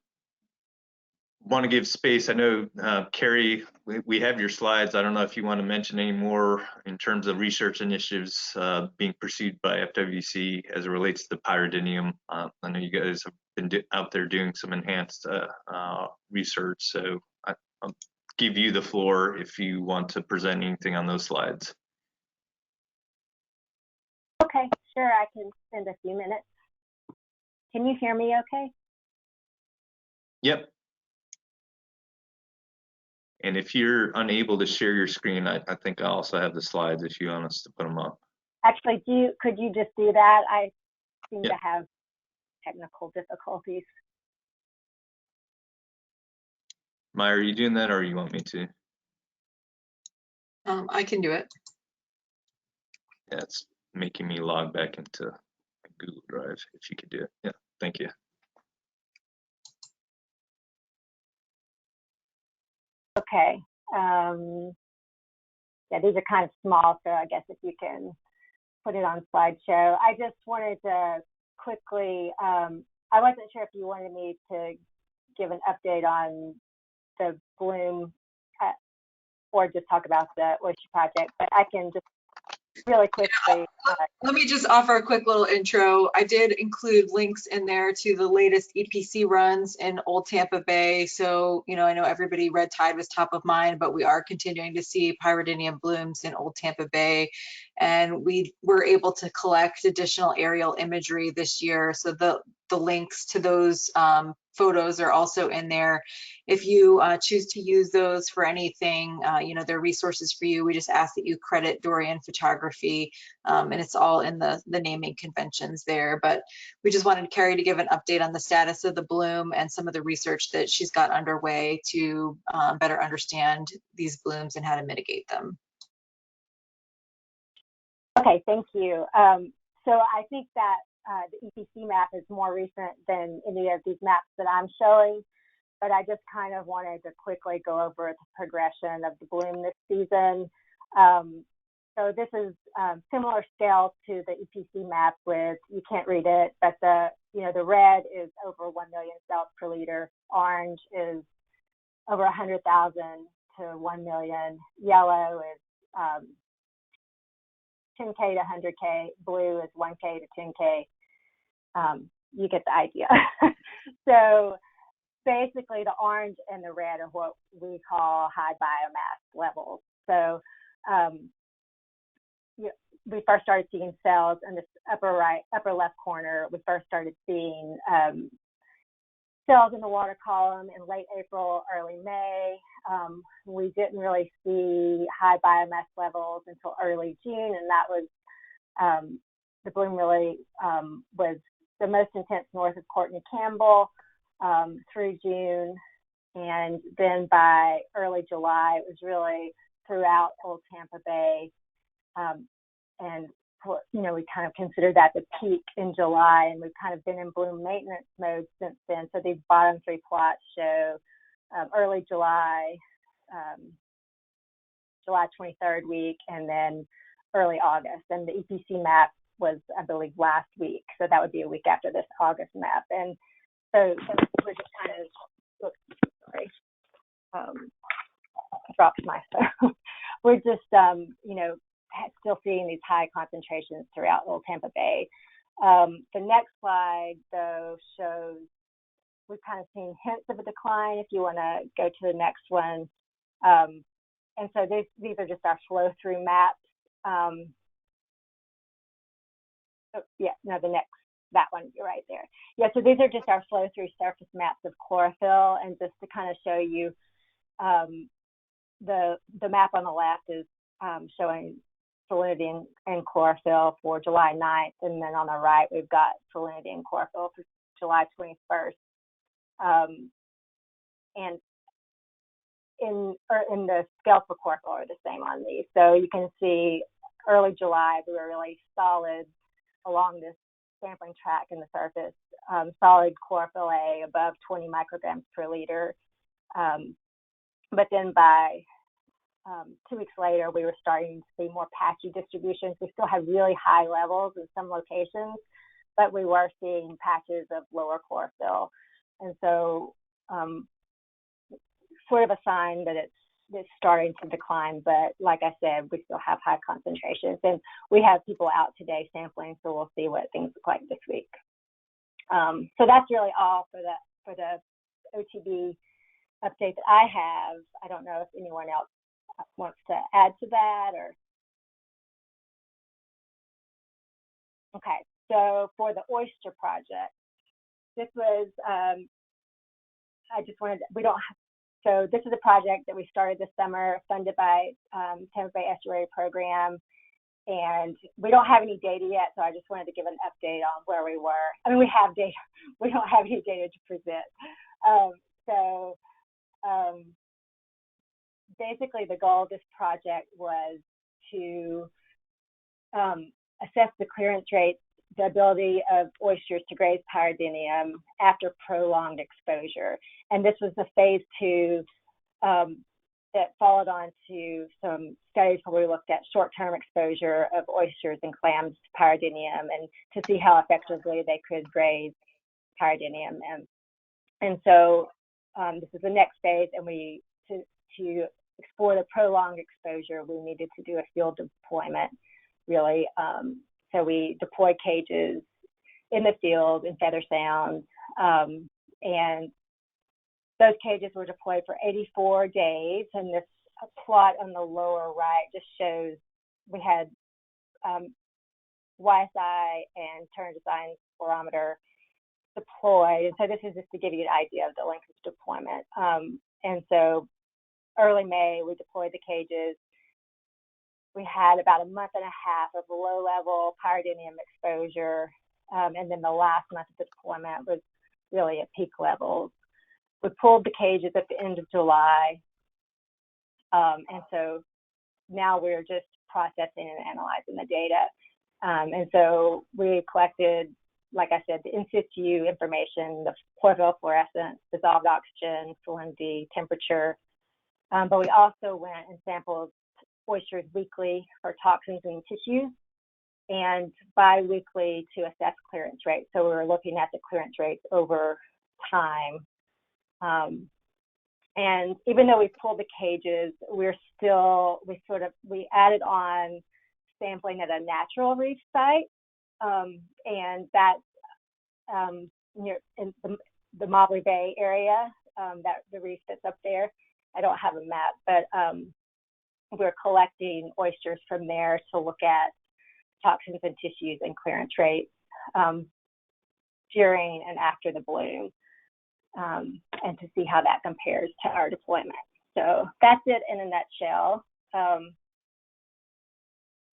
want to give space. I know, Carrie, we have your slides. I don't know if you want to mention any more in terms of research initiatives being pursued by FWC as it relates to pyridinium. I know you guys have been out there doing some enhanced research, so I'll give you the floor if you want to present anything on those slides.
Okay, sure, I can spend a few minutes. Can you hear me okay?
Yep. And if you're unable to share your screen, I think I also have the slides if you want us to put them up.
Actually, could you just do that? I seem to have technical difficulties.
Maya, are you doing that, or you want me to?
I can do it.
Yeah, it's making me log back into Google Drive. If you could do it. Yeah, thank you.
Okay. Yeah, these are kind of small, so I guess if you can put it on slideshow. I just wanted to quickly, I wasn't sure if you wanted me to give an update on the bloom or just talk about the Oyster Project, but I can just really quickly.
Let me just offer a quick little intro. I did include links in there to the latest EPC runs in Old Tampa Bay. So, you know, I know everybody, red tide was top of mind, but we are continuing to see pyridinium blooms in Old Tampa Bay. And we were able to collect additional aerial imagery this year. So the links to those photos are also in there. If you choose to use those for anything, you know, they're resources for you. We just ask that you credit Dorian Photography, and it's all in the naming conventions there. But we just wanted Carrie to give an update on the status of the bloom and some of the research that she's got underway to better understand these blooms and how to mitigate them.
Okay, thank you. So I think that the EPC map is more recent than any of these maps that I'm showing, but I just kind of wanted to quickly go over the progression of the bloom this season. So this is similar scale to the EPC map with, you can't read it, but the red is over 1 million cells per liter. Orange is over 100,000 to 1 million. Yellow is 10K to 100K. Blue is 1K to 10K. You get the idea. So basically the orange and the red are what we call high biomass levels. So we first started seeing cells in this upper left corner. We first started seeing cells in the water column in late April, early May. We didn't really see high biomass levels until early June, and that was the bloom really was the most intense north of Courtney Campbell through June, and then by early July it was really throughout Old Tampa Bay, and you know, we kind of consider that the peak in July, and we've kind of been in bloom maintenance mode since then. So these bottom three plots show early July, July 23rd week, and then early August. And the EPC map was, I believe, last week. So that would be a week after this August map. And so we're just kind of, oops, sorry, dropped my phone. We're just, you know, still seeing these high concentrations throughout Old Tampa Bay. The next slide, though, shows we've kind of seen hints of a decline. If you want to go to the next one, And so these are just our flow through maps. Yeah, no, the next, that one, you're right there. Yeah, so these are just our flow through surface maps of chlorophyll. And just to kind of show you, the map on the left is showing salinity and chlorophyll for July 9th. And then on the right, we've got salinity and chlorophyll for July 21st. And in the scales for chlorophyll are the same on these. So you can see early July, we were really solid along this sampling track in the surface, solid chlorophyll A above 20 micrograms per liter. But then by 2 weeks later, we were starting to see more patchy distributions. We still had really high levels in some locations, but we were seeing patches of lower chlorophyll. And so sort of a sign that it's starting to decline, but like I said, we still have high concentrations. And we have people out today sampling, so we'll see what things look like this week. So that's really all for the OTB update that I have. I don't know if anyone else wants to add to that or. Okay, so for the Oyster Project, this was, I just wanted, so this is a project that we started this summer, funded by Tampa Bay Estuary Program, and we don't have any data yet, so I just wanted to give an update on where we were. I mean, we have data, we don't have any data to present. Basically, the goal of this project was to assess the clearance rates, the ability of oysters to graze pyridinium after prolonged exposure. And this was the phase 2 that followed on to some studies where we looked at short-term exposure of oysters and clams to pyridinium and to see how effectively they could graze pyridinium. And so this is the next phase, and to explore the prolonged exposure, we needed to do a field deployment, really. So we deployed cages in the field in Feather Sound, and those cages were deployed for 84 days. And this plot on the lower right just shows we had YSI and turn design barometer deployed. And so this is just to give you an idea of the length of deployment. And so early May, we deployed the cages. We had about a month and a half of low-level pyridinium exposure, and then the last month of the deployment was really at peak levels. We pulled the cages at the end of July, and so now we're just processing and analyzing the data. And so we collected, like I said, the in situ information, the chlorophyll fluorescence, dissolved oxygen, salinity, temperature, but we also went and sampled oysters weekly for toxins in tissues and bi-weekly to assess clearance rates. So we were looking at the clearance rates over time. And even though we pulled the cages, we added on sampling at a natural reef site, and that's near in the Mobley Bay area, that the reef that's up there. I don't have a map, but we're collecting oysters from there to look at toxins in tissues and clearance rates during and after the bloom, and to see how that compares to our deployment. So that's it in a nutshell.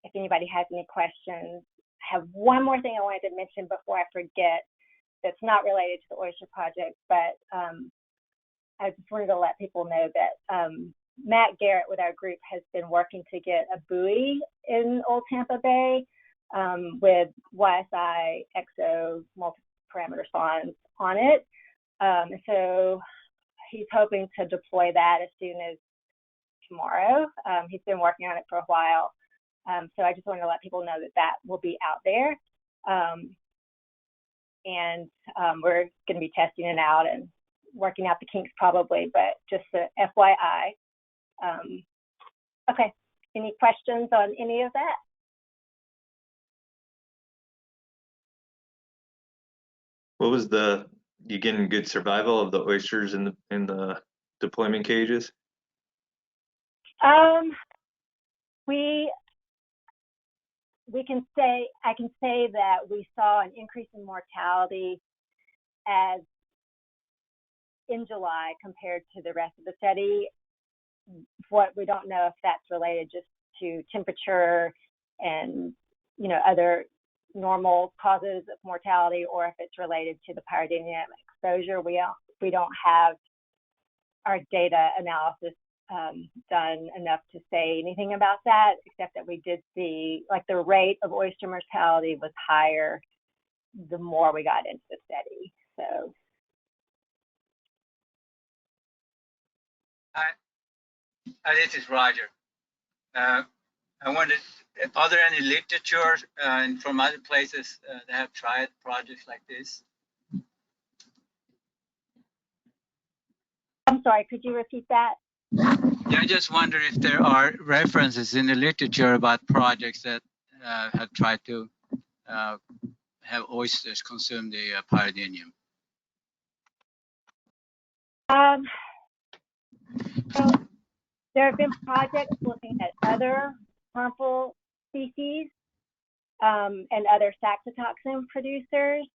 If anybody has any questions, I have one more thing I wanted to mention before I forget that's not related to the Oyster Project, but I just wanted to let people know that Matt Garrett with our group has been working to get a buoy in Old Tampa Bay with YSI EXO multi-parameter sondes on it. So he's hoping to deploy that as soon as tomorrow. He's been working on it for a while. So I just wanted to let people know that that will be out there. And we're going to be testing it out and working out the kinks probably, but just a FYI. Okay, any questions on any of that?
What was you getting good survival of the oysters in the deployment cages?
We can say, I can say that we saw an increase in mortality as in July compared to the rest of the study. What we don't know if that's related just to temperature and, you know, other normal causes of mortality, or if it's related to the pyridinium exposure. We don't have our data analysis done enough to say anything about that, except that we did see like the rate of oyster mortality was higher the more we got into the study. So.
This is Roger. I wondered, are there any literature from other places that have tried projects like this?
I'm sorry, could you repeat that?
Yeah, I just wonder if there are references in the literature about projects that have tried to have oysters consume the pyridinium.
So there have been projects looking at other harmful species and other saxitoxin producers.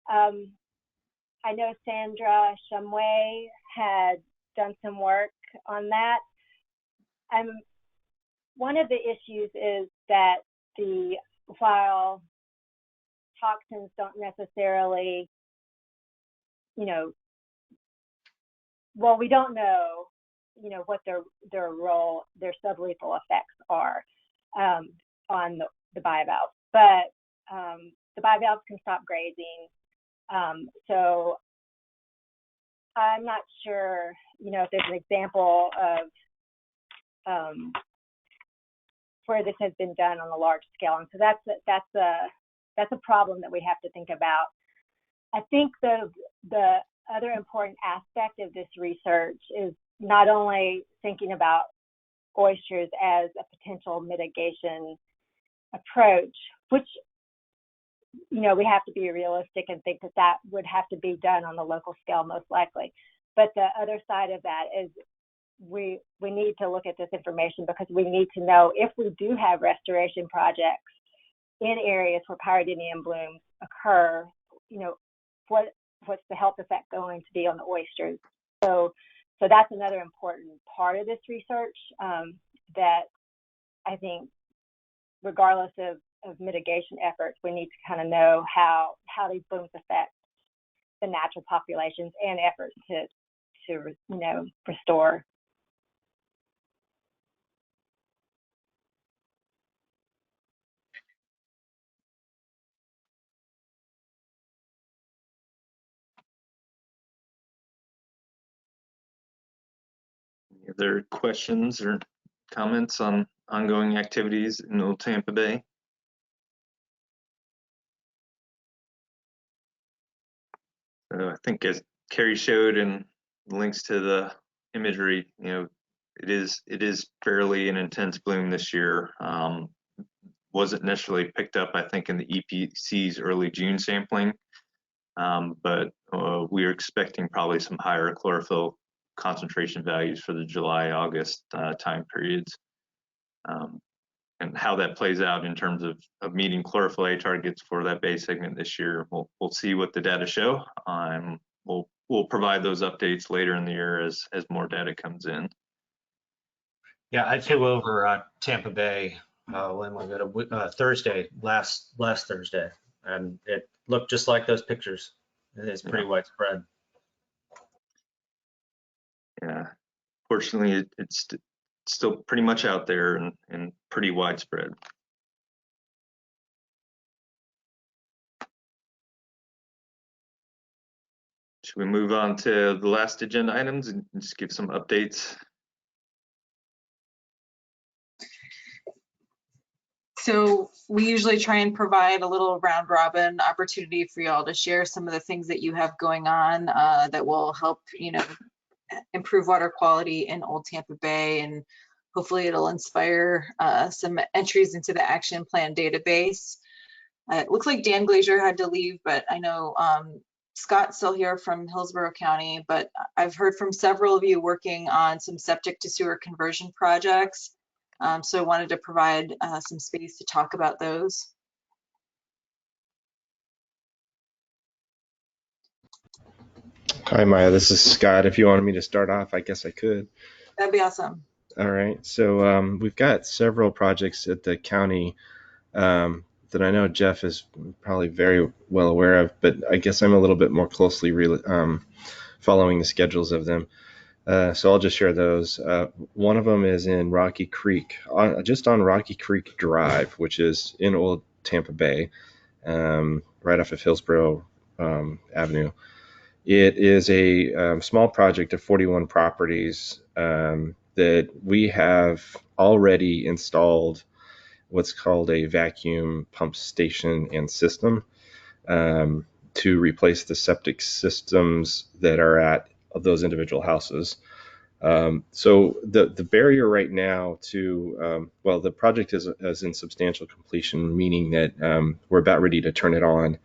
I know Sandra Shumway had done some work on that. One of the issues is that while toxins don't necessarily, you know, well, we don't know, you know, what their role, their sublethal effects are on the bivalves, but the bivalves can stop grazing. So I'm not sure, you know, if there's an example of where this has been done on a large scale, and so that's a problem that we have to think about. I think the other important aspect of this research is not only thinking about oysters as a potential mitigation approach, which, you know, we have to be realistic and think that that would have to be done on the local scale most likely. But the other side of that is we need to look at this information because we need to know if we do have restoration projects in areas where pyridinium blooms occur, you know, what's the health effect going to be on the oysters. So that's another important part of this research that I think, regardless of mitigation efforts, we need to kind of know how these blooms affect the natural populations and efforts to you know, restore.
Any other questions or comments on ongoing activities in Old Tampa Bay? So I think as Carrie showed in links to the imagery, you know, it is fairly an intense bloom this year. Wasn't necessarily picked up, I think, in the EPC's early June sampling, but we are expecting probably some higher chlorophyll concentration values for the July-August time periods. And how that plays out in terms of meeting chlorophyll A targets for that bay segment this year, we'll see what the data show. We'll provide those updates later in the year as more data comes in.
Yeah, I flew over Tampa Bay when was it? Thursday, last Thursday, and it looked just like those pictures. It's pretty widespread.
Yeah, fortunately, it's still pretty much out there and pretty widespread. Should we move on to the last agenda items and just give some updates?
So we usually try and provide a little round robin opportunity for y'all to share some of the things that you have going on that will help, you know, improve water quality in Old Tampa Bay, and hopefully it'll inspire some entries into the action plan database. It looks like Dan Glazier had to leave, but I know Scott's still here from Hillsborough County, but I've heard from several of you working on some septic to sewer conversion projects. So I wanted to provide some space to talk about those.
Hi, Maya. This is Scott. If you wanted me to start off, I guess I could.
That'd be awesome.
All right. So we've got several projects at the county that I know Jeff is probably very well aware of, but I guess I'm a little bit more closely following the schedules of them. So I'll just share those. One of them is in Rocky Creek, just on Rocky Creek Drive, which is in Old Tampa Bay, right off of Hillsborough Avenue. It is a small project of 41 properties that we have already installed what's called a vacuum pump station and system to replace the septic systems that are at those individual houses. So the barrier right now to, well, the project is in substantial completion, meaning that we're about ready to turn it on.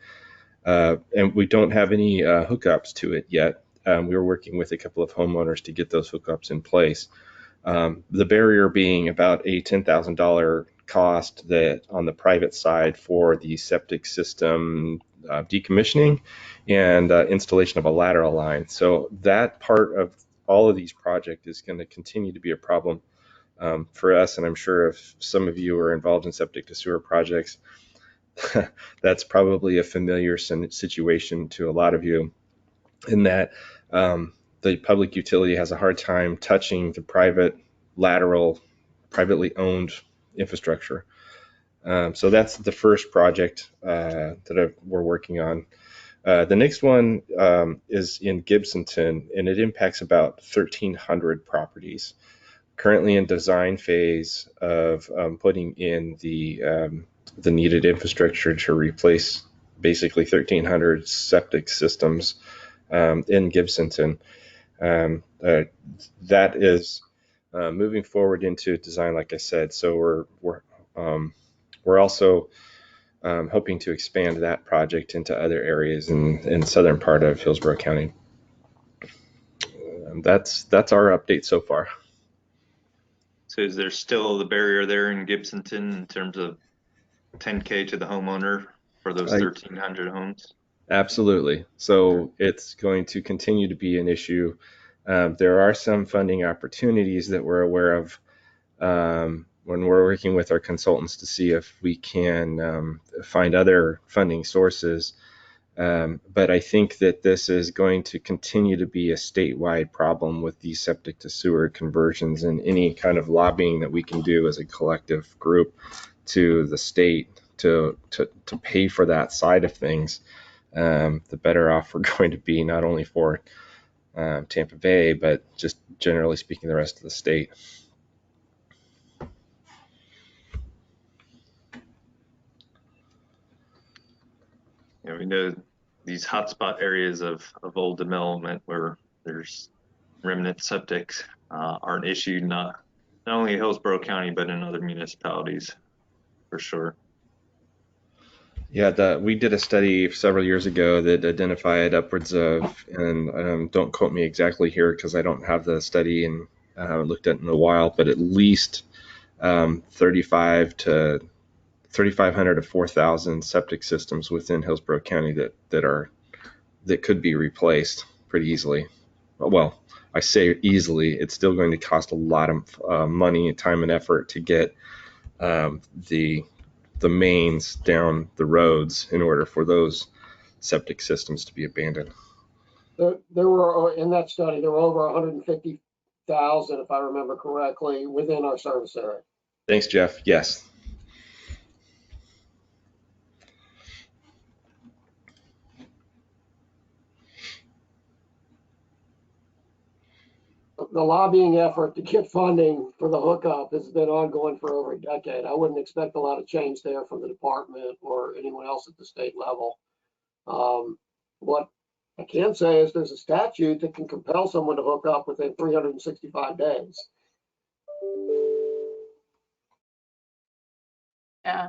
And we don't have any hookups to it yet. We were working with a couple of homeowners to get those hookups in place. The barrier being about a $10,000 cost that on the private side for the septic system decommissioning and installation of a lateral line. So that part of all of these projects is going to continue to be a problem for us. And I'm sure if some of you are involved in septic to sewer projects, that's probably a familiar situation to a lot of you, in that the public utility has a hard time touching the private lateral, privately owned infrastructure. So that's the first project that we're working on. The next one is in Gibsonton, and it impacts about 1,300 properties. Currently in design phase of putting in the needed infrastructure to replace basically 1,300 septic systems in Gibsonton. That is moving forward into design, like I said. So we're also hoping to expand that project into other areas in southern part of Hillsborough County. That's our update so far.
So is there still the barrier there in Gibsonton in terms of 10K to the homeowner for those 1,300 homes?
Absolutely. So it's going to continue to be an issue. There are some funding opportunities that we're aware of when we're working with our consultants to see if we can find other funding sources. But I think that this is going to continue to be a statewide problem with these septic to sewer conversions, and any kind of lobbying that we can do as a collective group to the state to pay for that side of things, the better off we're going to be, not only for Tampa Bay, but just generally speaking, the rest of the state.
Yeah, we know these hotspot areas of old development where there's remnant septics are an issue, not only in Hillsborough County, but in other municipalities, for sure.
Yeah, we did a study several years ago that identified upwards of, and don't quote me exactly here because I don't have the study and I haven't looked at it in a while, but at least 3,500 to 4,000 septic systems within Hillsborough County that could be replaced pretty easily. Well, I say easily, it's still going to cost a lot of money, time, and effort to get the mains down the roads in order for those septic systems to be abandoned.
There were, in that study, there were over 150,000, if I remember correctly, within our service area.
Thanks, Jeff. Yes.
The lobbying effort to get funding for the hookup has been ongoing for over a decade. I wouldn't expect a lot of change there from the department or anyone else at the state level. What I can say is there's a statute that can compel someone to hook up within 365 days.
Yeah,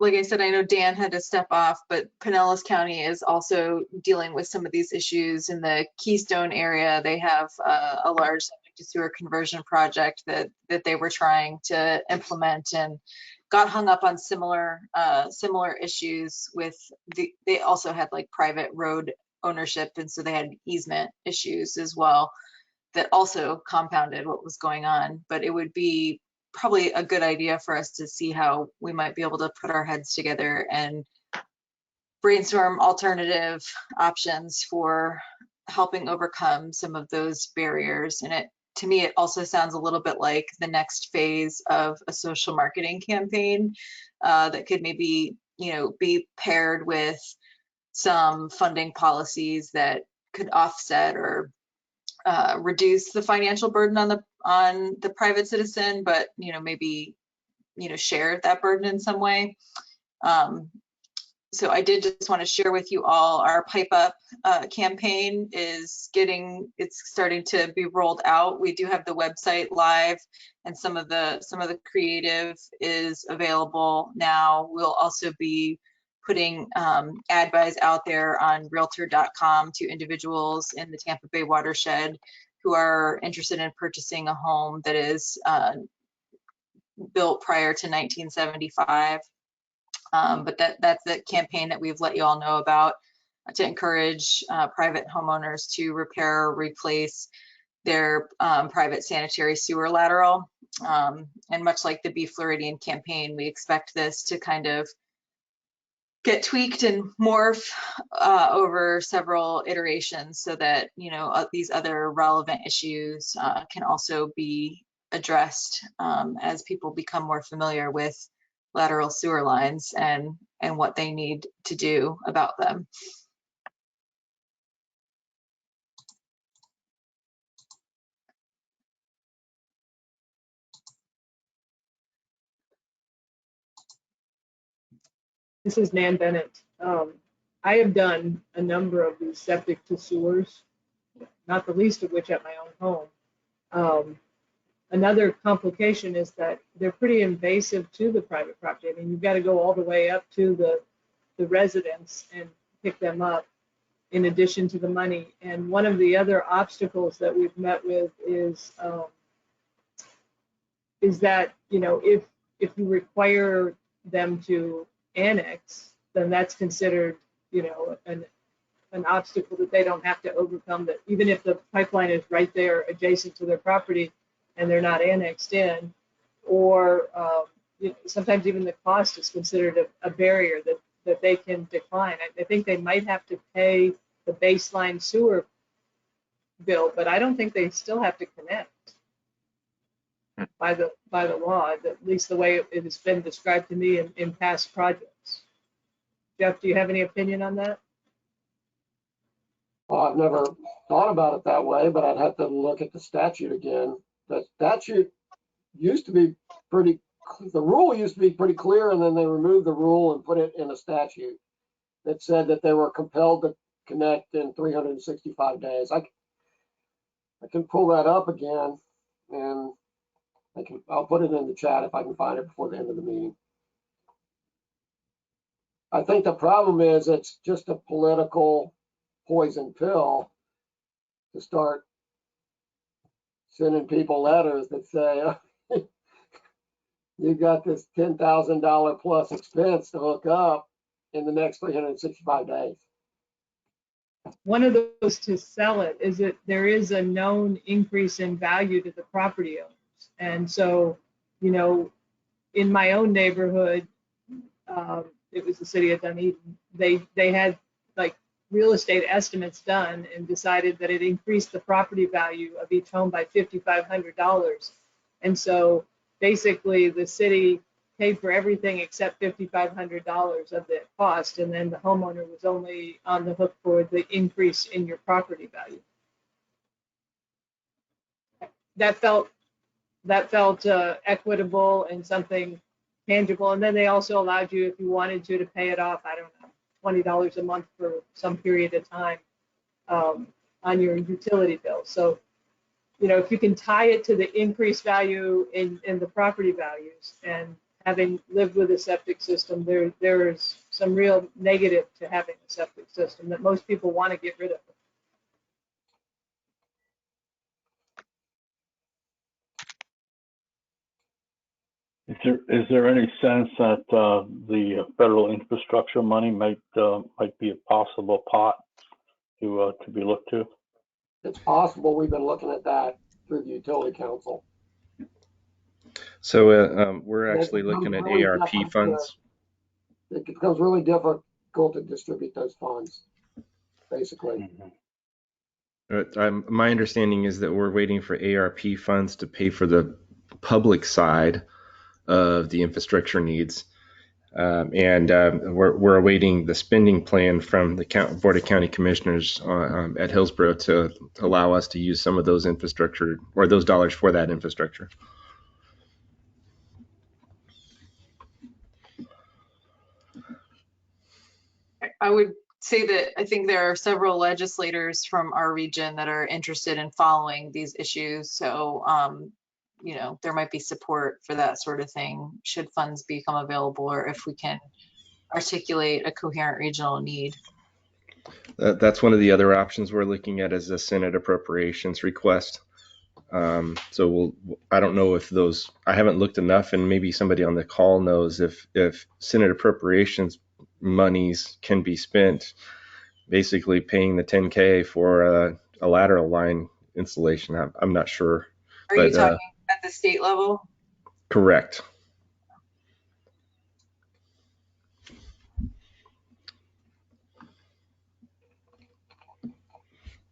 like I said, I know Dan had to step off, but Pinellas County is also dealing with some of these issues in the Keystone area. They have a large septic to sewer conversion project that they were trying to implement and got hung up on similar issues with they also had like private road ownership, and so they had easement issues as well that also compounded what was going on. But it would be probably a good idea for us to see how we might be able to put our heads together and brainstorm alternative options for helping overcome some of those barriers. And to me, it also sounds a little bit like the next phase of a social marketing campaign that could maybe, be paired with some funding policies that could offset or reduce the financial burden on the private citizen, but maybe share that burden in some way. So I did just want to share with you all our Pipe Up campaign it's starting to be rolled out. We do have the website live, and some of the creative is available now. We'll also be putting ad buys out there on realtor.com to individuals in the Tampa Bay watershed who are interested in purchasing a home that is built prior to 1975. But that's the campaign that we've let you all know about to encourage private homeowners to repair or replace their private sanitary sewer lateral. And much like the Beef Floridian campaign, we expect this to kind of get tweaked and morph over several iterations so that these other relevant issues can also be addressed as people become more familiar with lateral sewer lines and what they need to do about them.
This is Nan Bennett. I have done a number of these septic to sewers, not the least of which at my own home. Another complication is that they're pretty invasive to the private property. I mean, you've got to go all the way up to the residence and pick them up in addition to the money. And one of the other obstacles that we've met with is that, if you require them to annex, then that's considered, an obstacle that they don't have to overcome, that even if the pipeline is right there adjacent to their property and they're not annexed in, or sometimes even the cost is considered a barrier that they can decline. I think they might have to pay the baseline sewer bill, but I don't think they still have to connect by the law, at least the way it has been described to me in past projects. Jeff, do you have any opinion on that?
Well, I've never thought about it that way, but I'd have to look at the statute again. The statute used to be the rule used to be pretty clear, and then they removed the rule and put it in a statute that said that they were compelled to connect in 365 days. I can pull that up again, and I'll put it in the chat if I can find it before the end of the meeting. I think the problem is it's just a political poison pill to start sending people letters that say, you got this $10,000 plus expense to hook up in the next 365 days.
One of those to sell it is that there is a known increase in value to the property owners. And so, in my own neighborhood, it was the city of Dunedin, they had like real estate estimates done and decided that it increased the property value of each home by $5,500. And so basically the city paid for everything except $5,500 of the cost, and then the homeowner was only on the hook for the increase in your property value. That felt equitable and something tangible. And then they also allowed you, if you wanted to pay it off, I don't know, $20 a month for some period of time on your utility bill. So, if you can tie it to the increased value in the property values and having lived with a septic system, there is some real negative to having a septic system that most people want to get rid of.
Is there any sense that the federal infrastructure money might be a possible pot to be looked to?
It's possible. We've been looking at that through the utility council.
So we're actually looking at ARP funds.
It becomes really difficult to distribute those funds, basically.
My understanding is that we're waiting for ARP funds to pay for the public side of the infrastructure needs. We're awaiting the spending plan from the Board of County Commissioners at Hillsborough to allow us to use some of those infrastructure or those dollars for that infrastructure.
I would say that I think there are several legislators from our region that are interested in following these issues. So, you know, there might be support for that sort of thing should funds become available or if we can articulate a coherent regional need.
That's one of the other options we're looking at is a Senate appropriations request. So I don't know if those, I haven't looked enough, and maybe somebody on the call knows if Senate appropriations monies can be spent basically paying the 10K for a lateral line installation. I'm not sure.
Are you talking at the state level?
Correct.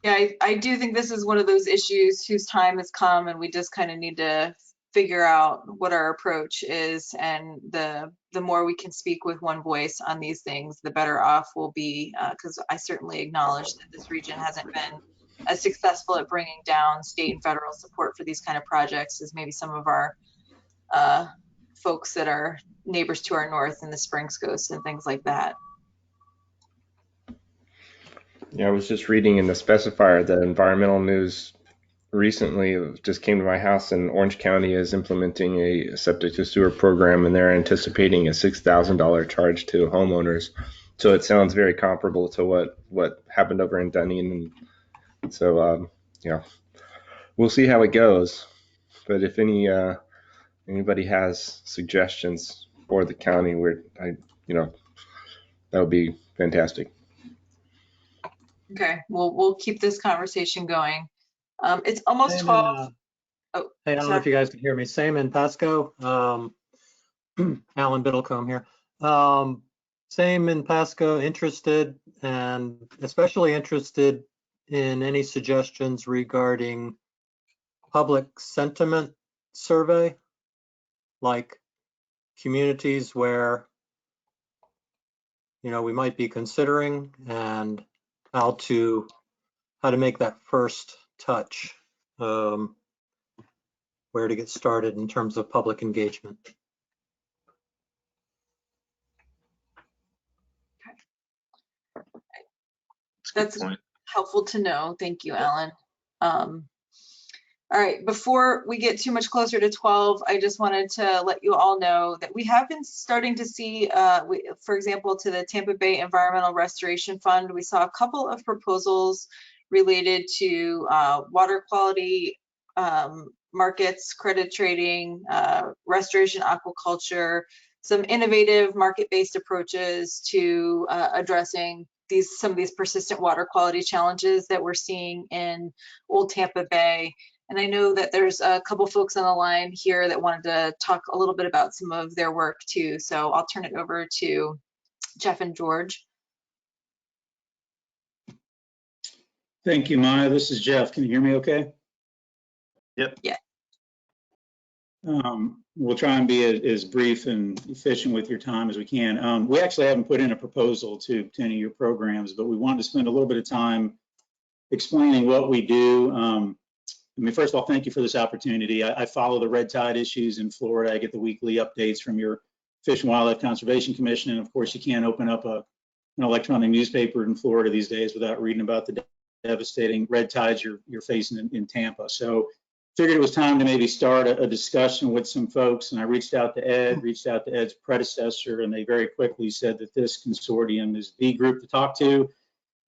Yeah, I do think this is one of those issues whose time has come and we just kind of need to figure out what our approach is, and the more we can speak with one voice on these things, the better off we'll be, because I certainly acknowledge that this region hasn't been as successful at bringing down state and federal support for these kind of projects as maybe some of our folks that are neighbors to our north in the Springs Coast and things like that.
Yeah, I was just reading in the specifier that environmental news recently just came to my house, and Orange County is implementing a septic to sewer program, and they're anticipating a $6,000 charge to homeowners. So it sounds very comparable to what happened over in Dunedin. And so, yeah, we'll see how it goes. But if anybody has suggestions for the county, that would be fantastic.
Okay, we'll keep this conversation going. It's almost 12.
Hey, I don't know if you guys can hear me. Same in Pasco. Alan Biddlecombe here. Same in Pasco, interested and especially interested in any suggestions regarding public sentiment survey, like communities where, you know, we might be considering, and how to make that first touch, where to get started in terms of public engagement.
That's helpful to know. Thank you, Alan. All right, before we get too much closer to 12, I just wanted to let you all know that we have been starting to see, for example, to the Tampa Bay Environmental Restoration Fund, we saw a couple of proposals related to water quality markets, credit trading, restoration aquaculture, some innovative market-based approaches to addressing some of these persistent water quality challenges that we're seeing in Old Tampa Bay. And I know that there's a couple folks on the line here that wanted to talk a little bit about some of their work too. So I'll turn it over to Jeff and George.
Thank you, Maya. This is Jeff. Can you hear me okay?
Yep.
Yeah.
We'll try and be as brief and efficient with your time as we can. We actually haven't put in a proposal to any of your programs, but we wanted to spend a little bit of time explaining what we do. I mean, first of all, thank you for this opportunity. I follow the red tide issues in Florida. I get the weekly updates from your Fish and Wildlife Conservation Commission. And of course, you can't open up an electronic newspaper in Florida these days without reading about the devastating red tides you're facing in Tampa. So figured it was time to maybe start a discussion with some folks, and I reached out to Ed, reached out to Ed's predecessor, and they very quickly said that this consortium is the group to talk to.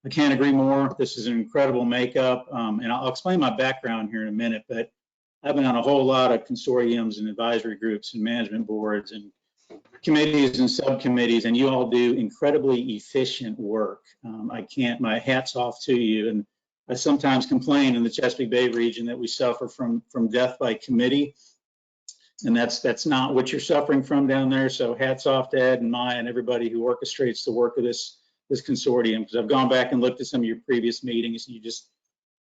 I can't agree more. This is an incredible makeup, and I'll explain my background here in a minute, but I've been on a whole lot of consortiums and advisory groups and management boards and committees and subcommittees, and you all do incredibly efficient work. My hat's off to you. And I sometimes complain in the Chesapeake Bay region that we suffer from death by committee, and that's not what you're suffering from down there. So hats off to Ed and Maya and everybody who orchestrates the work of this consortium, because I've gone back and looked at some of your previous meetings, and you're just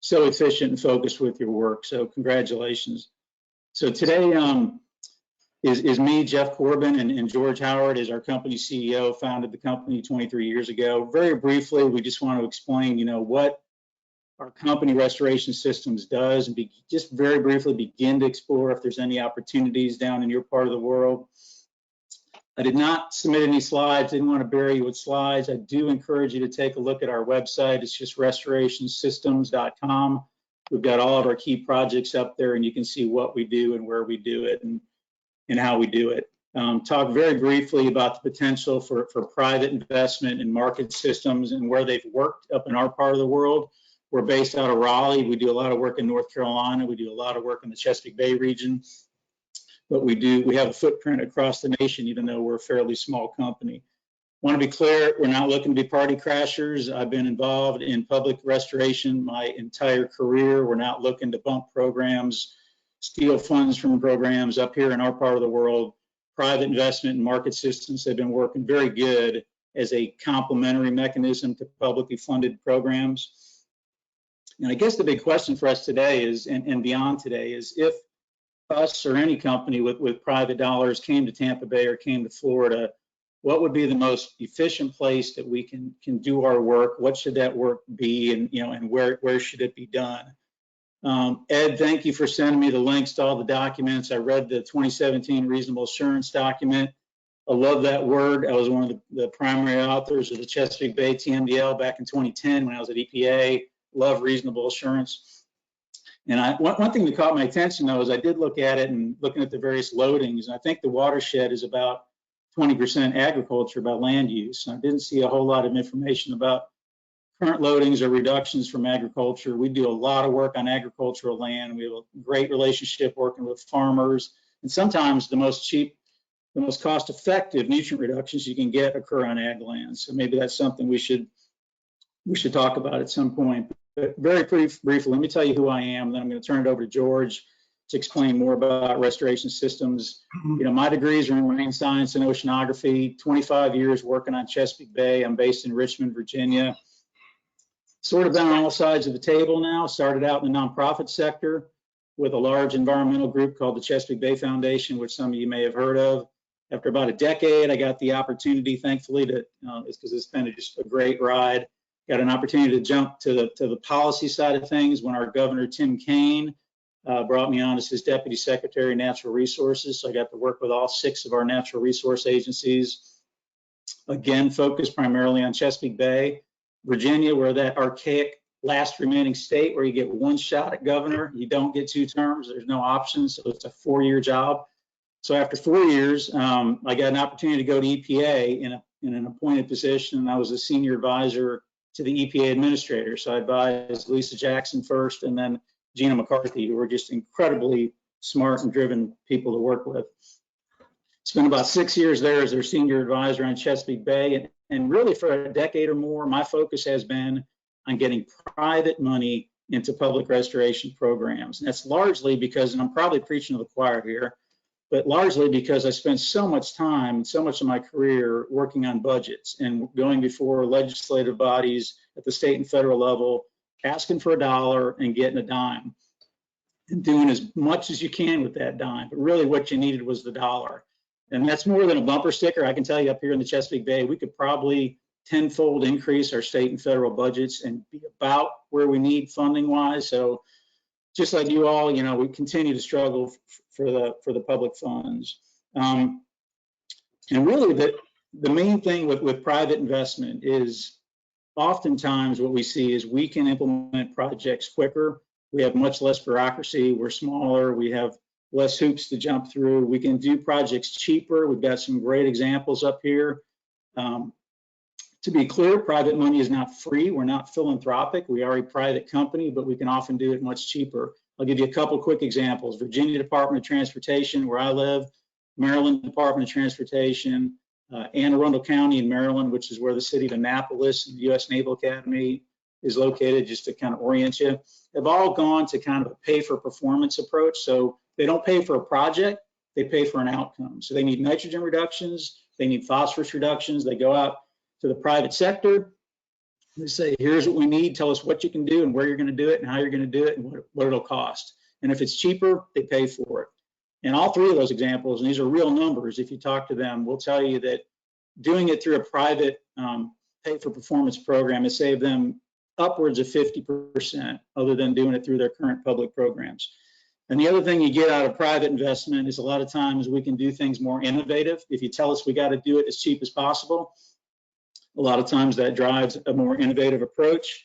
so efficient and focused with your work. So congratulations. So today is me, Jeff Corbin, and George Howard is our company CEO, founded the company 23 years ago. Very briefly, we just want to explain, what our company Restoration Systems does, and just very briefly begin to explore if there's any opportunities down in your part of the world. I did not submit any slides, didn't want to bury you with slides. I do encourage you to take a look at our website. It's just restorationsystems.com. We've got all of our key projects up there, and you can see what we do and where we do it and how we do it. Talk very briefly about the potential for private investment in market systems and where they've worked up in our part of the world. We're based out of Raleigh. We do a lot of work in North Carolina. We do a lot of work in the Chesapeake Bay region. But we have a footprint across the nation, even though we're a fairly small company. Want to be clear, we're not looking to be party crashers. I've been involved in public restoration my entire career. We're not looking to bump programs, steal funds from programs up here in our part of the world. Private investment and market systems have been working very good as a complementary mechanism to publicly funded programs. And I guess the big question for us today is, and beyond today, is if us or any company with private dollars came to Tampa Bay or came to Florida, what would be the most efficient place that we can do our work? What should that work be, and where should it be done? Ed, thank you for sending me the links to all the documents. I read the 2017 reasonable assurance document. I love that word. I was one of the primary authors of the Chesapeake Bay TMDL back in 2010 when I was at EPA. Love reasonable assurance. And one thing that caught my attention, though, is I did look at it and looking at the various loadings, and I think the watershed is about 20% agriculture by land use. And I didn't see a whole lot of information about current loadings or reductions from agriculture. We do a lot of work on agricultural land. We have a great relationship working with farmers, and sometimes the most cost-effective nutrient reductions you can get occur on ag land. So maybe that's something we should talk about at some point. But very briefly, let me tell you who I am, then I'm going to turn it over to George to explain more about Restoration Systems. My degrees are in marine science and oceanography, 25 years working on Chesapeake Bay. I'm based in Richmond, Virginia. Sort of been on all sides of the table now. Started out in the nonprofit sector with a large environmental group called the Chesapeake Bay Foundation, which some of you may have heard of. After about a decade, I got the opportunity, thankfully, because it's been just a great ride. Got an opportunity to jump to the policy side of things when our governor, Tim Kaine, brought me on as his deputy secretary of natural resources. So I got to work with all 6 of our natural resource agencies. Again, focused primarily on Chesapeake Bay. Virginia, we're that archaic last remaining state where you get one shot at governor. You don't get 2 terms. There's no option. So it's a 4-year job. So after 4 years, I got an opportunity to go to EPA in an appointed position. And I was a senior advisor to the EPA administrator. So I advised Lisa Jackson first, and then Gina McCarthy, who were just incredibly smart and driven people to work with. Spent about 6 years there as their senior advisor on Chesapeake Bay. And really for a decade or more, my focus has been on getting private money into public restoration programs. And that's largely because, and I'm probably preaching to the choir here, but largely because I spent so much time, so much of my career working on budgets and going before legislative bodies at the state and federal level, asking for $1 and getting a dime, and doing as much as you can with that dime. But really what you needed was the $1. And that's more than a bumper sticker. I can tell you up here in the Chesapeake Bay, we could probably tenfold increase our state and federal budgets and be about where we need funding wise. So just like you all, we continue to struggle for the public funds. And really the main thing with private investment is oftentimes what we see is we can implement projects quicker We have much less bureaucracy. We're smaller. We have less hoops to jump through. We can do projects cheaper. We've got some great examples up here. To be clear, private money is not free. We're not philanthropic. We are a private company, but we can often do it much cheaper. I'll give you a couple quick examples. Virginia Department of Transportation, where I live, Maryland Department of Transportation, Anne Arundel County in Maryland, which is where the city of Annapolis and the U.S. Naval Academy is located, just to kind of orient you, have all gone to kind of a pay-for-performance approach. So they don't pay for a project, they pay for an outcome. So they need nitrogen reductions, they need phosphorus reductions. They go out to the private sector, they say, here's what we need, tell us what you can do and where you're going to do it and how you're going to do it and what it'll cost. And if it's cheaper, they pay for it. And all three of those examples, and these are real numbers, if you talk to them, will tell you that doing it through a private pay-for-performance program has saved them upwards of 50%, other than doing it through their current public programs. And the other thing you get out of private investment is a lot of times we can do things more innovative. If you tell us we got to do it as cheap as possible, a lot of times that drives a more innovative approach.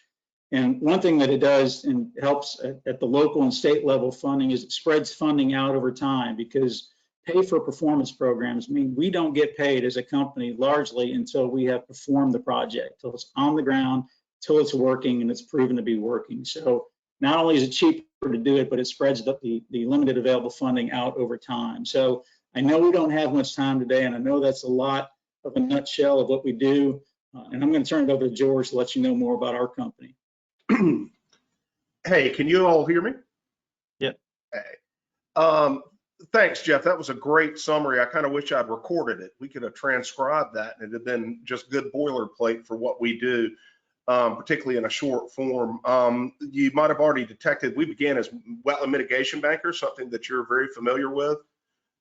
And one thing that it does and helps at the local and state level funding is it spreads funding out over time, because pay for performance programs mean we don't get paid as a company largely until we have performed the project, till it's on the ground, till it's working and it's proven to be working. So not only is it cheaper to do it, but it spreads the limited available funding out over time. So I know we don't have much time today, and I know that's a lot of a nutshell of what we do. And I'm going to turn it over to George to let you know more about our company.
Hey, can you all hear me?
Yep.
Hey. Thanks, Jeff. That was a great summary. I kind of wish I'd recorded it. We could have transcribed that and it had been just good boilerplate for what we do, particularly in a short form. You might have already detected we began as wetland mitigation bankers, something that you're very familiar with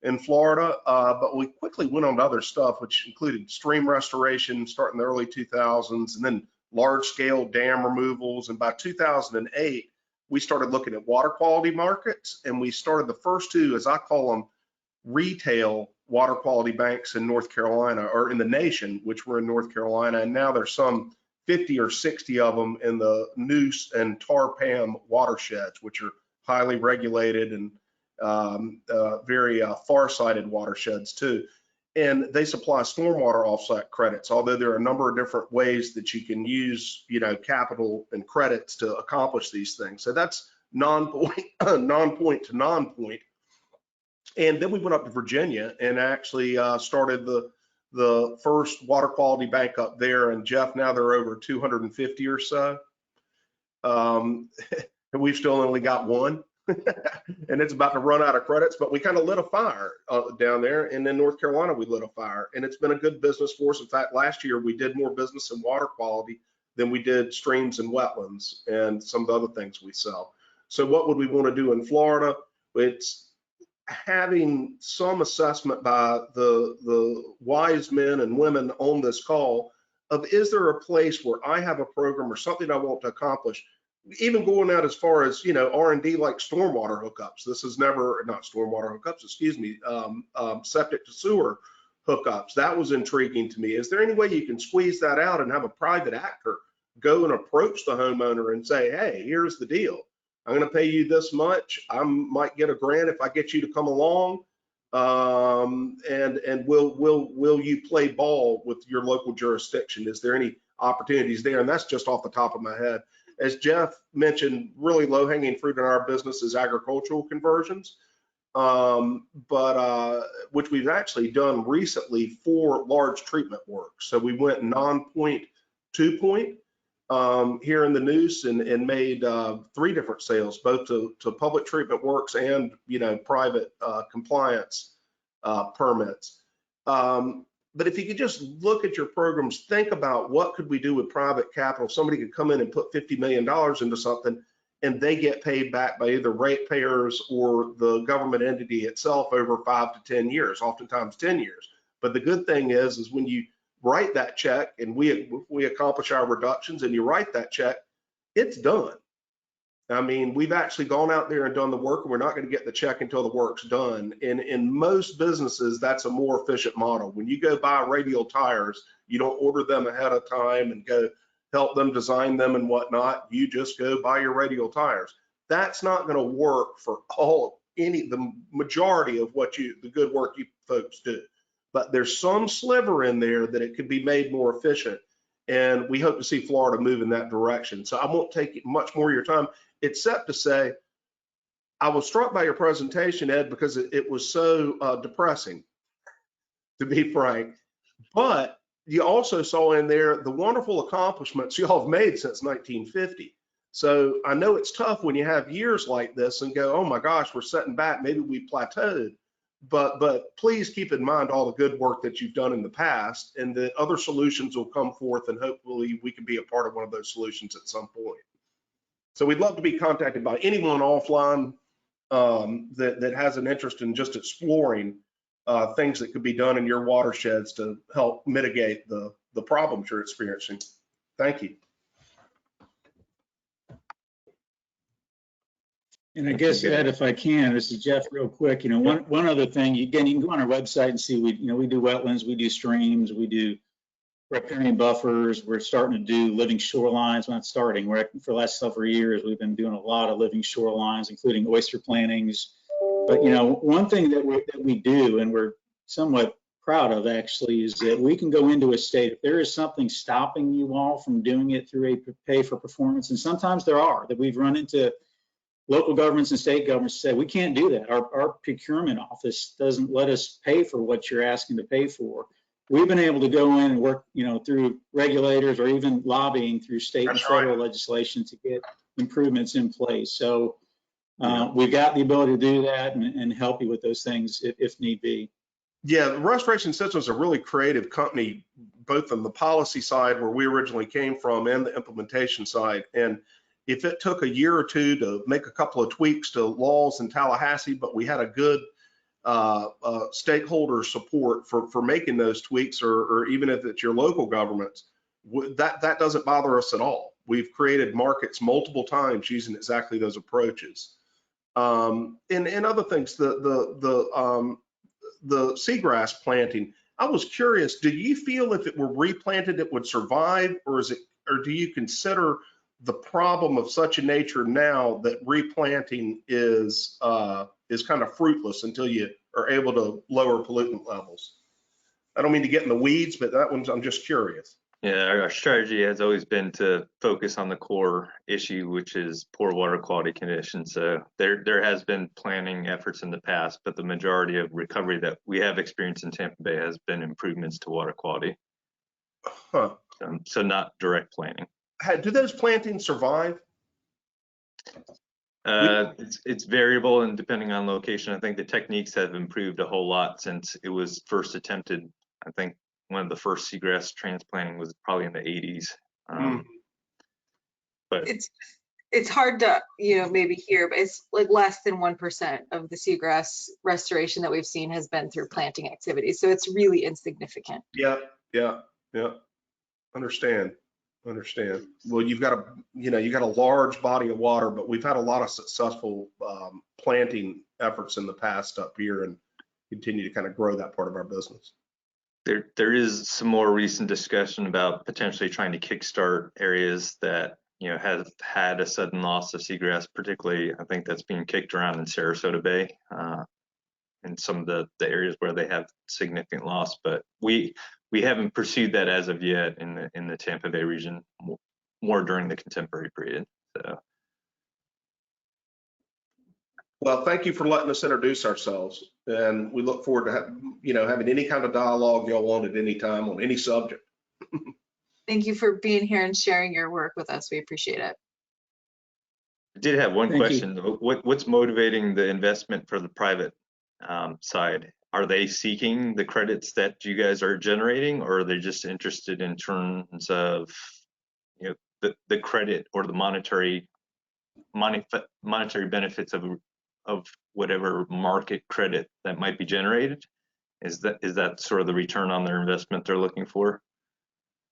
in Florida, but we quickly went on to other stuff, which included stream restoration starting in the early 2000s, and then large-scale dam removals. And by 2008, we started looking at water quality markets, and we started the first two, as I call them, retail water quality banks in North Carolina, or in the nation, which were in North Carolina. And now there's some 50 or 60 of them in the Neuse and Tarpam watersheds, which are highly regulated and very far-sighted watersheds too. And they supply stormwater offset credits, although there are a number of different ways that you can use, capital and credits to accomplish these things. So that's non-point to non-point. And then we went up to Virginia and actually started the first water quality bank up there. And Jeff, now there are over 250 or so. And we've still only got one. And it's about to run out of credits, but we kind of lit a fire down there. And in North Carolina, we lit a fire, and it's been a good business for us. In fact, last year we did more business in water quality than we did streams and wetlands and some of the other things we sell. So what would we want to do in Florida? It's having some assessment by the wise men and women on this call of, is there a place where I have a program or something I want to accomplish, even going out as far as, R&D like stormwater hookups. This is never, not stormwater hookups, excuse me, septic to sewer hookups. That was intriguing to me. Is there any way you can squeeze that out and have a private actor go and approach the homeowner and say, hey, here's the deal. I'm going to pay you this much. I might get a grant if I get you to come along. And will you play ball with your local jurisdiction? Is there any opportunities there? And that's just off the top of my head. As Jeff mentioned, really low-hanging fruit in our business is agricultural conversions, which we've actually done recently for large treatment work. So we went non-point to point here in the Neuse and made 3 different sales, both to public treatment works and private compliance permits. But if you could just look at your programs, think about what could we do with private capital. Somebody could come in and put $50 million into something, and they get paid back by either ratepayers or the government entity itself over 5 to 10 years, oftentimes 10 years. But the good thing is when you write that check and we accomplish our reductions and you write that check, it's done. I mean, we've actually gone out there and done the work, and we're not going to get the check until the work's done. And in most businesses, that's a more efficient model. When you go buy radial tires, you don't order them ahead of time and go help them design them and whatnot. You just go buy your radial tires. That's not going to work for the majority of the good work you folks do. But there's some sliver in there that it could be made more efficient. And we hope to see Florida move in that direction. So I won't take much more of your time, except to say, I was struck by your presentation, Ed, because it was so depressing, to be frank. But you also saw in there the wonderful accomplishments y'all have made since 1950. So I know it's tough when you have years like this and go, oh my gosh, we're setting back, maybe we plateaued. But please keep in mind all the good work that you've done in the past, and that other solutions will come forth, and hopefully we can be a part of one of those solutions at some point. So we'd love to be contacted by anyone offline that has an interest in just exploring things that could be done in your watersheds to help mitigate the problems you're experiencing. Thank you.
And I guess, Ed, if I can, this is Jeff, real quick. One other thing. Again, you can go on our website and see we do wetlands, we do streams, we do riparian buffers. We're starting to do living shorelines. We're not starting. For the last several years, we've been doing a lot of living shorelines, including oyster plantings. But one thing that we do, and we're somewhat proud of actually, is that we can go into a state if there is something stopping you all from doing it through a pay for performance, and sometimes there are that we've run into. Local governments and state governments say, we can't do that. Our procurement office doesn't let us pay for what you're asking to pay for. We've been able to go in and work, through regulators or even lobbying through state and federal legislation to get improvements in place. So we've got the ability to do that and help you with those things if need be.
Yeah, Restoration Systems is a really creative company, both on the policy side where we originally came from and the implementation side. And if it took a year or two to make a couple of tweaks to laws in Tallahassee, but we had a good stakeholder support for making those tweaks, or even if it's your local governments, that doesn't bother us at all. We've created markets multiple times using exactly those approaches. And other things, the seagrass planting, I was curious, do you feel if it were replanted, it would survive, or do you consider the problem of such a nature now that replanting is kind of fruitless until you are able to lower pollutant levels? I don't mean to get in the weeds, but I'm just curious.
Yeah, our strategy has always been to focus on the core issue, which is poor water quality conditions. So there has been planning efforts in the past, but the majority of recovery that we have experienced in Tampa Bay has been improvements to water quality.
Huh.
So not direct planning.
Do those plantings survive?
It's variable and depending on location. I think the techniques have improved a whole lot since it was first attempted. I think one of the first seagrass transplanting was probably in the 80s. But
it's hard to maybe hear, but it's like less than 1% of the seagrass restoration that we've seen has been through planting activities. So it's really insignificant.
Yeah. Understand. Well, you've got a large body of water, but we've had a lot of successful planting efforts in the past up here, and continue to kind of grow that part of our business.
There is some more recent discussion about potentially trying to kickstart areas that have had a sudden loss of seagrass. Particularly, I think that's being kicked around in Sarasota Bay and some of the areas where they have significant loss. But we haven't pursued that as of yet in the Tampa Bay region, more during the contemporary period. So.
Well, thank you for letting us introduce ourselves, and we look forward to having any kind of dialogue y'all want at any time on any subject.
Thank you for being here and sharing your work with us. We appreciate it.
I did have one question. What's motivating the investment for the private side? Are they seeking the credits that you guys are generating, or are they just interested in terms of the credit or the monetary benefits of whatever market credit that might be generated? Is that sort of the return on their investment they're looking for?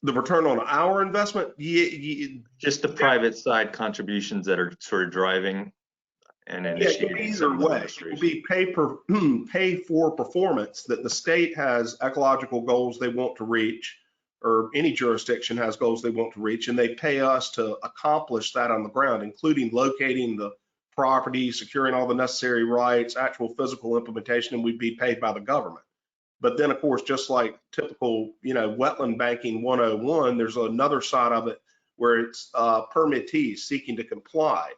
The return on our investment?
Just the private side contributions that are sort of driving and initiating.
Either way, it will be pay for performance, that the state has ecological goals they want to reach, or any jurisdiction has goals they want to reach, and they pay us to accomplish that on the ground, including locating the property, securing all the necessary rights, actual physical implementation, and we'd be paid by the government. But then, of course, just like typical, wetland banking 101, there's another side of it where it's permittees seeking to comply.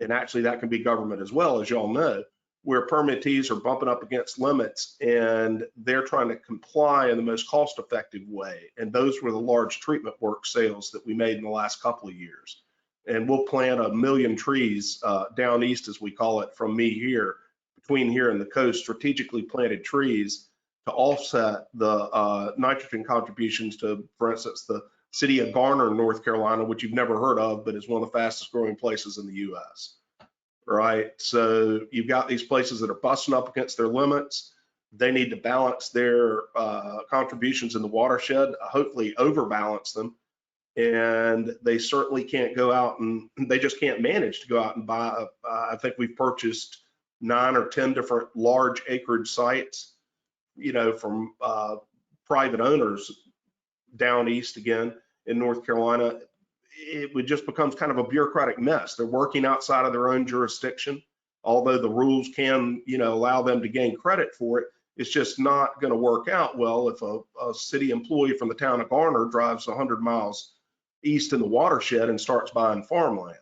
And actually that can be government as well, as y'all know, where permittees are bumping up against limits and they're trying to comply in the most cost-effective way. And those were the large treatment work sales that we made in the last couple of years. And we'll plant 1 million trees down east, as we call it, from me here, between here and the coast, strategically planted trees to offset the nitrogen contributions to, for instance, the city of Garner, North Carolina, which you've never heard of, but is one of the fastest growing places in the US, right? So you've got these places that are busting up against their limits. They need to balance their contributions in the watershed, hopefully overbalance them. And they certainly can't go out and they just can't manage to go out and buy. I think we've purchased 9 or 10 different large acreage sites, from private owners down east again in North Carolina. It would just becomes kind of a bureaucratic mess. They're working outside of their own jurisdiction, although the rules can, allow them to gain credit for it. It's just not going to work out well if a city employee from the town of Garner drives 100 miles east in the watershed and starts buying farmland.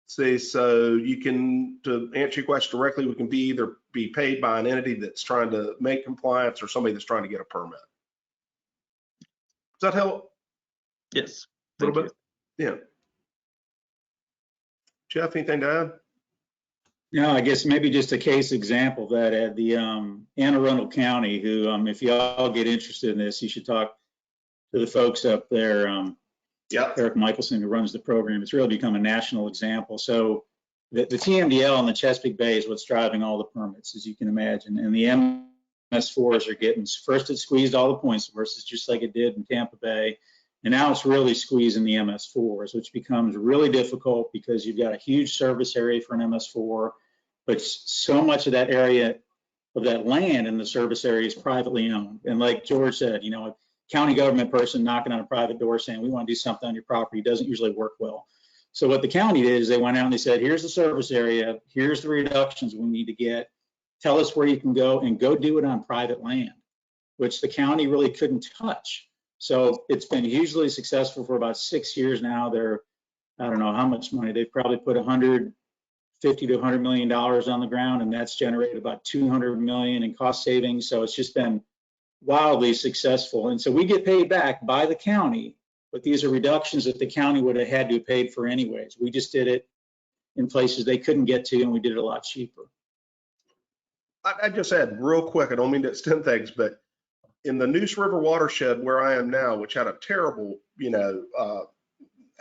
See, so you can, to answer your question directly, we can either be paid by an entity that's trying to make compliance or somebody that's trying to get a permit. Does that help?
Yes.
A little bit? Yeah. Jeff, anything to add?
No, I guess maybe just a case example that at the Anne Arundel County, who, if y'all get interested in this, you should talk to the folks up there. Eric Michelson, who runs the program. It's really become a national example. So the TMDL in the Chesapeake Bay is what's driving all the permits, as you can imagine. And the MS4s are getting, first it squeezed all the points versus just like it did in Tampa Bay. And now it's really squeezing the MS4s, which becomes really difficult because you've got a huge service area for an MS4, but so much of that area of that land in the service area is privately owned. And like George said, a county government person knocking on a private door saying, we want to do something on your property doesn't usually work well. So what the county did is they went out and they said, here's the service area, here's the reductions we need to get. Tell us where you can go and go do it on private land, which the county really couldn't touch. So it's been hugely successful for about 6 years now. They're, I don't know how much money, they've probably put $150 to $100 million on the ground, and that's generated about $200 million in cost savings. So it's just been wildly successful. And so we get paid back by the county, but these are reductions that the county would have had to have paid for anyways. We just did it in places they couldn't get to, and we did it a lot cheaper.
I just add real quick, I don't mean to extend things, but in the Neuse River watershed where I am now, which had a terrible,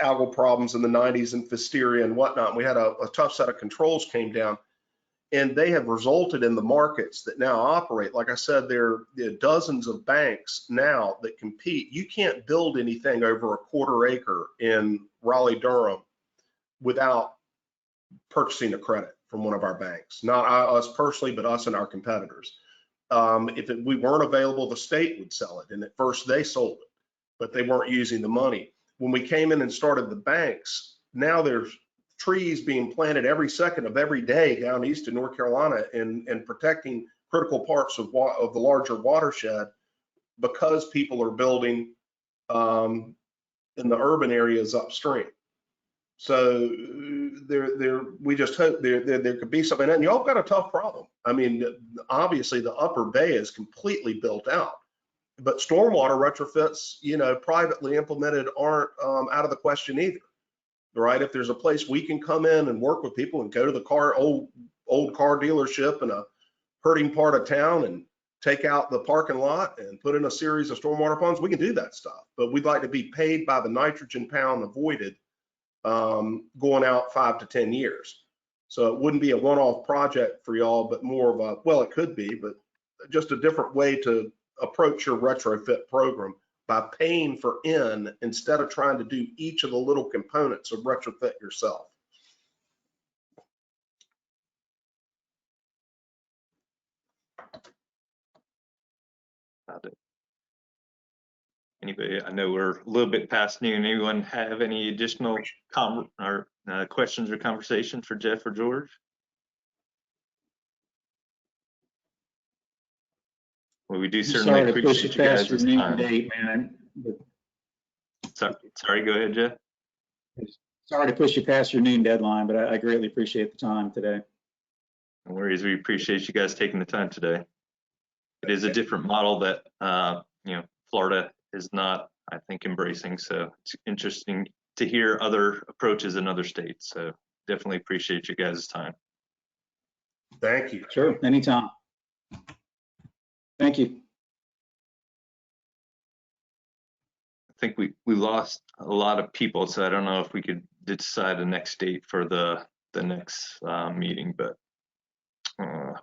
algal problems in the 90s and Pfiesteria and whatnot, we had a tough set of controls came down. And they have resulted in the markets that now operate. Like I said, there are dozens of banks now that compete. You can't build anything over a quarter acre in Raleigh-Durham without purchasing a credit from one of our banks. Not us personally, but us and our competitors. If we weren't available, the state would sell it. And at first they sold it, but they weren't using the money. When we came in and started the banks, now there's trees being planted every second of every day down east in North Carolina and protecting critical parts of the larger watershed because people are building in the urban areas upstream. So we just hope there could be something. And y'all got a tough problem. I mean, obviously the upper bay is completely built out, but stormwater retrofits, privately implemented aren't out of the question either. Right? If there's a place we can come in and work with people and go to the old car dealership in a hurting part of town and take out the parking lot and put in a series of stormwater ponds, we can do that stuff. But we'd like to be paid by the nitrogen pound avoided going out 5 to 10 years. So it wouldn't be a one-off project for y'all, but more of a, well, it could be, but just a different way to approach your retrofit program by paying for N instead of trying to do each of the little components of retrofit yourself.
Anybody? I know we're a little bit past noon. Anyone have any additional questions or conversation for Jeff or George? Well, we do certainly
Sorry to push
appreciate
you
you
past your
guys'
noon
time.
date, man.
Sorry, go ahead, Jeff.
Sorry to push you past your noon deadline, but I greatly appreciate the time today.
No worries. We appreciate you guys taking the time today. It is a different model that Florida is not, I think, embracing. So it's interesting to hear other approaches in other states. So definitely appreciate you guys' time.
Thank you.
Sure, anytime. Thank you.
I think we lost a lot of people, so I don't know if we could decide the next date for the next meeting, but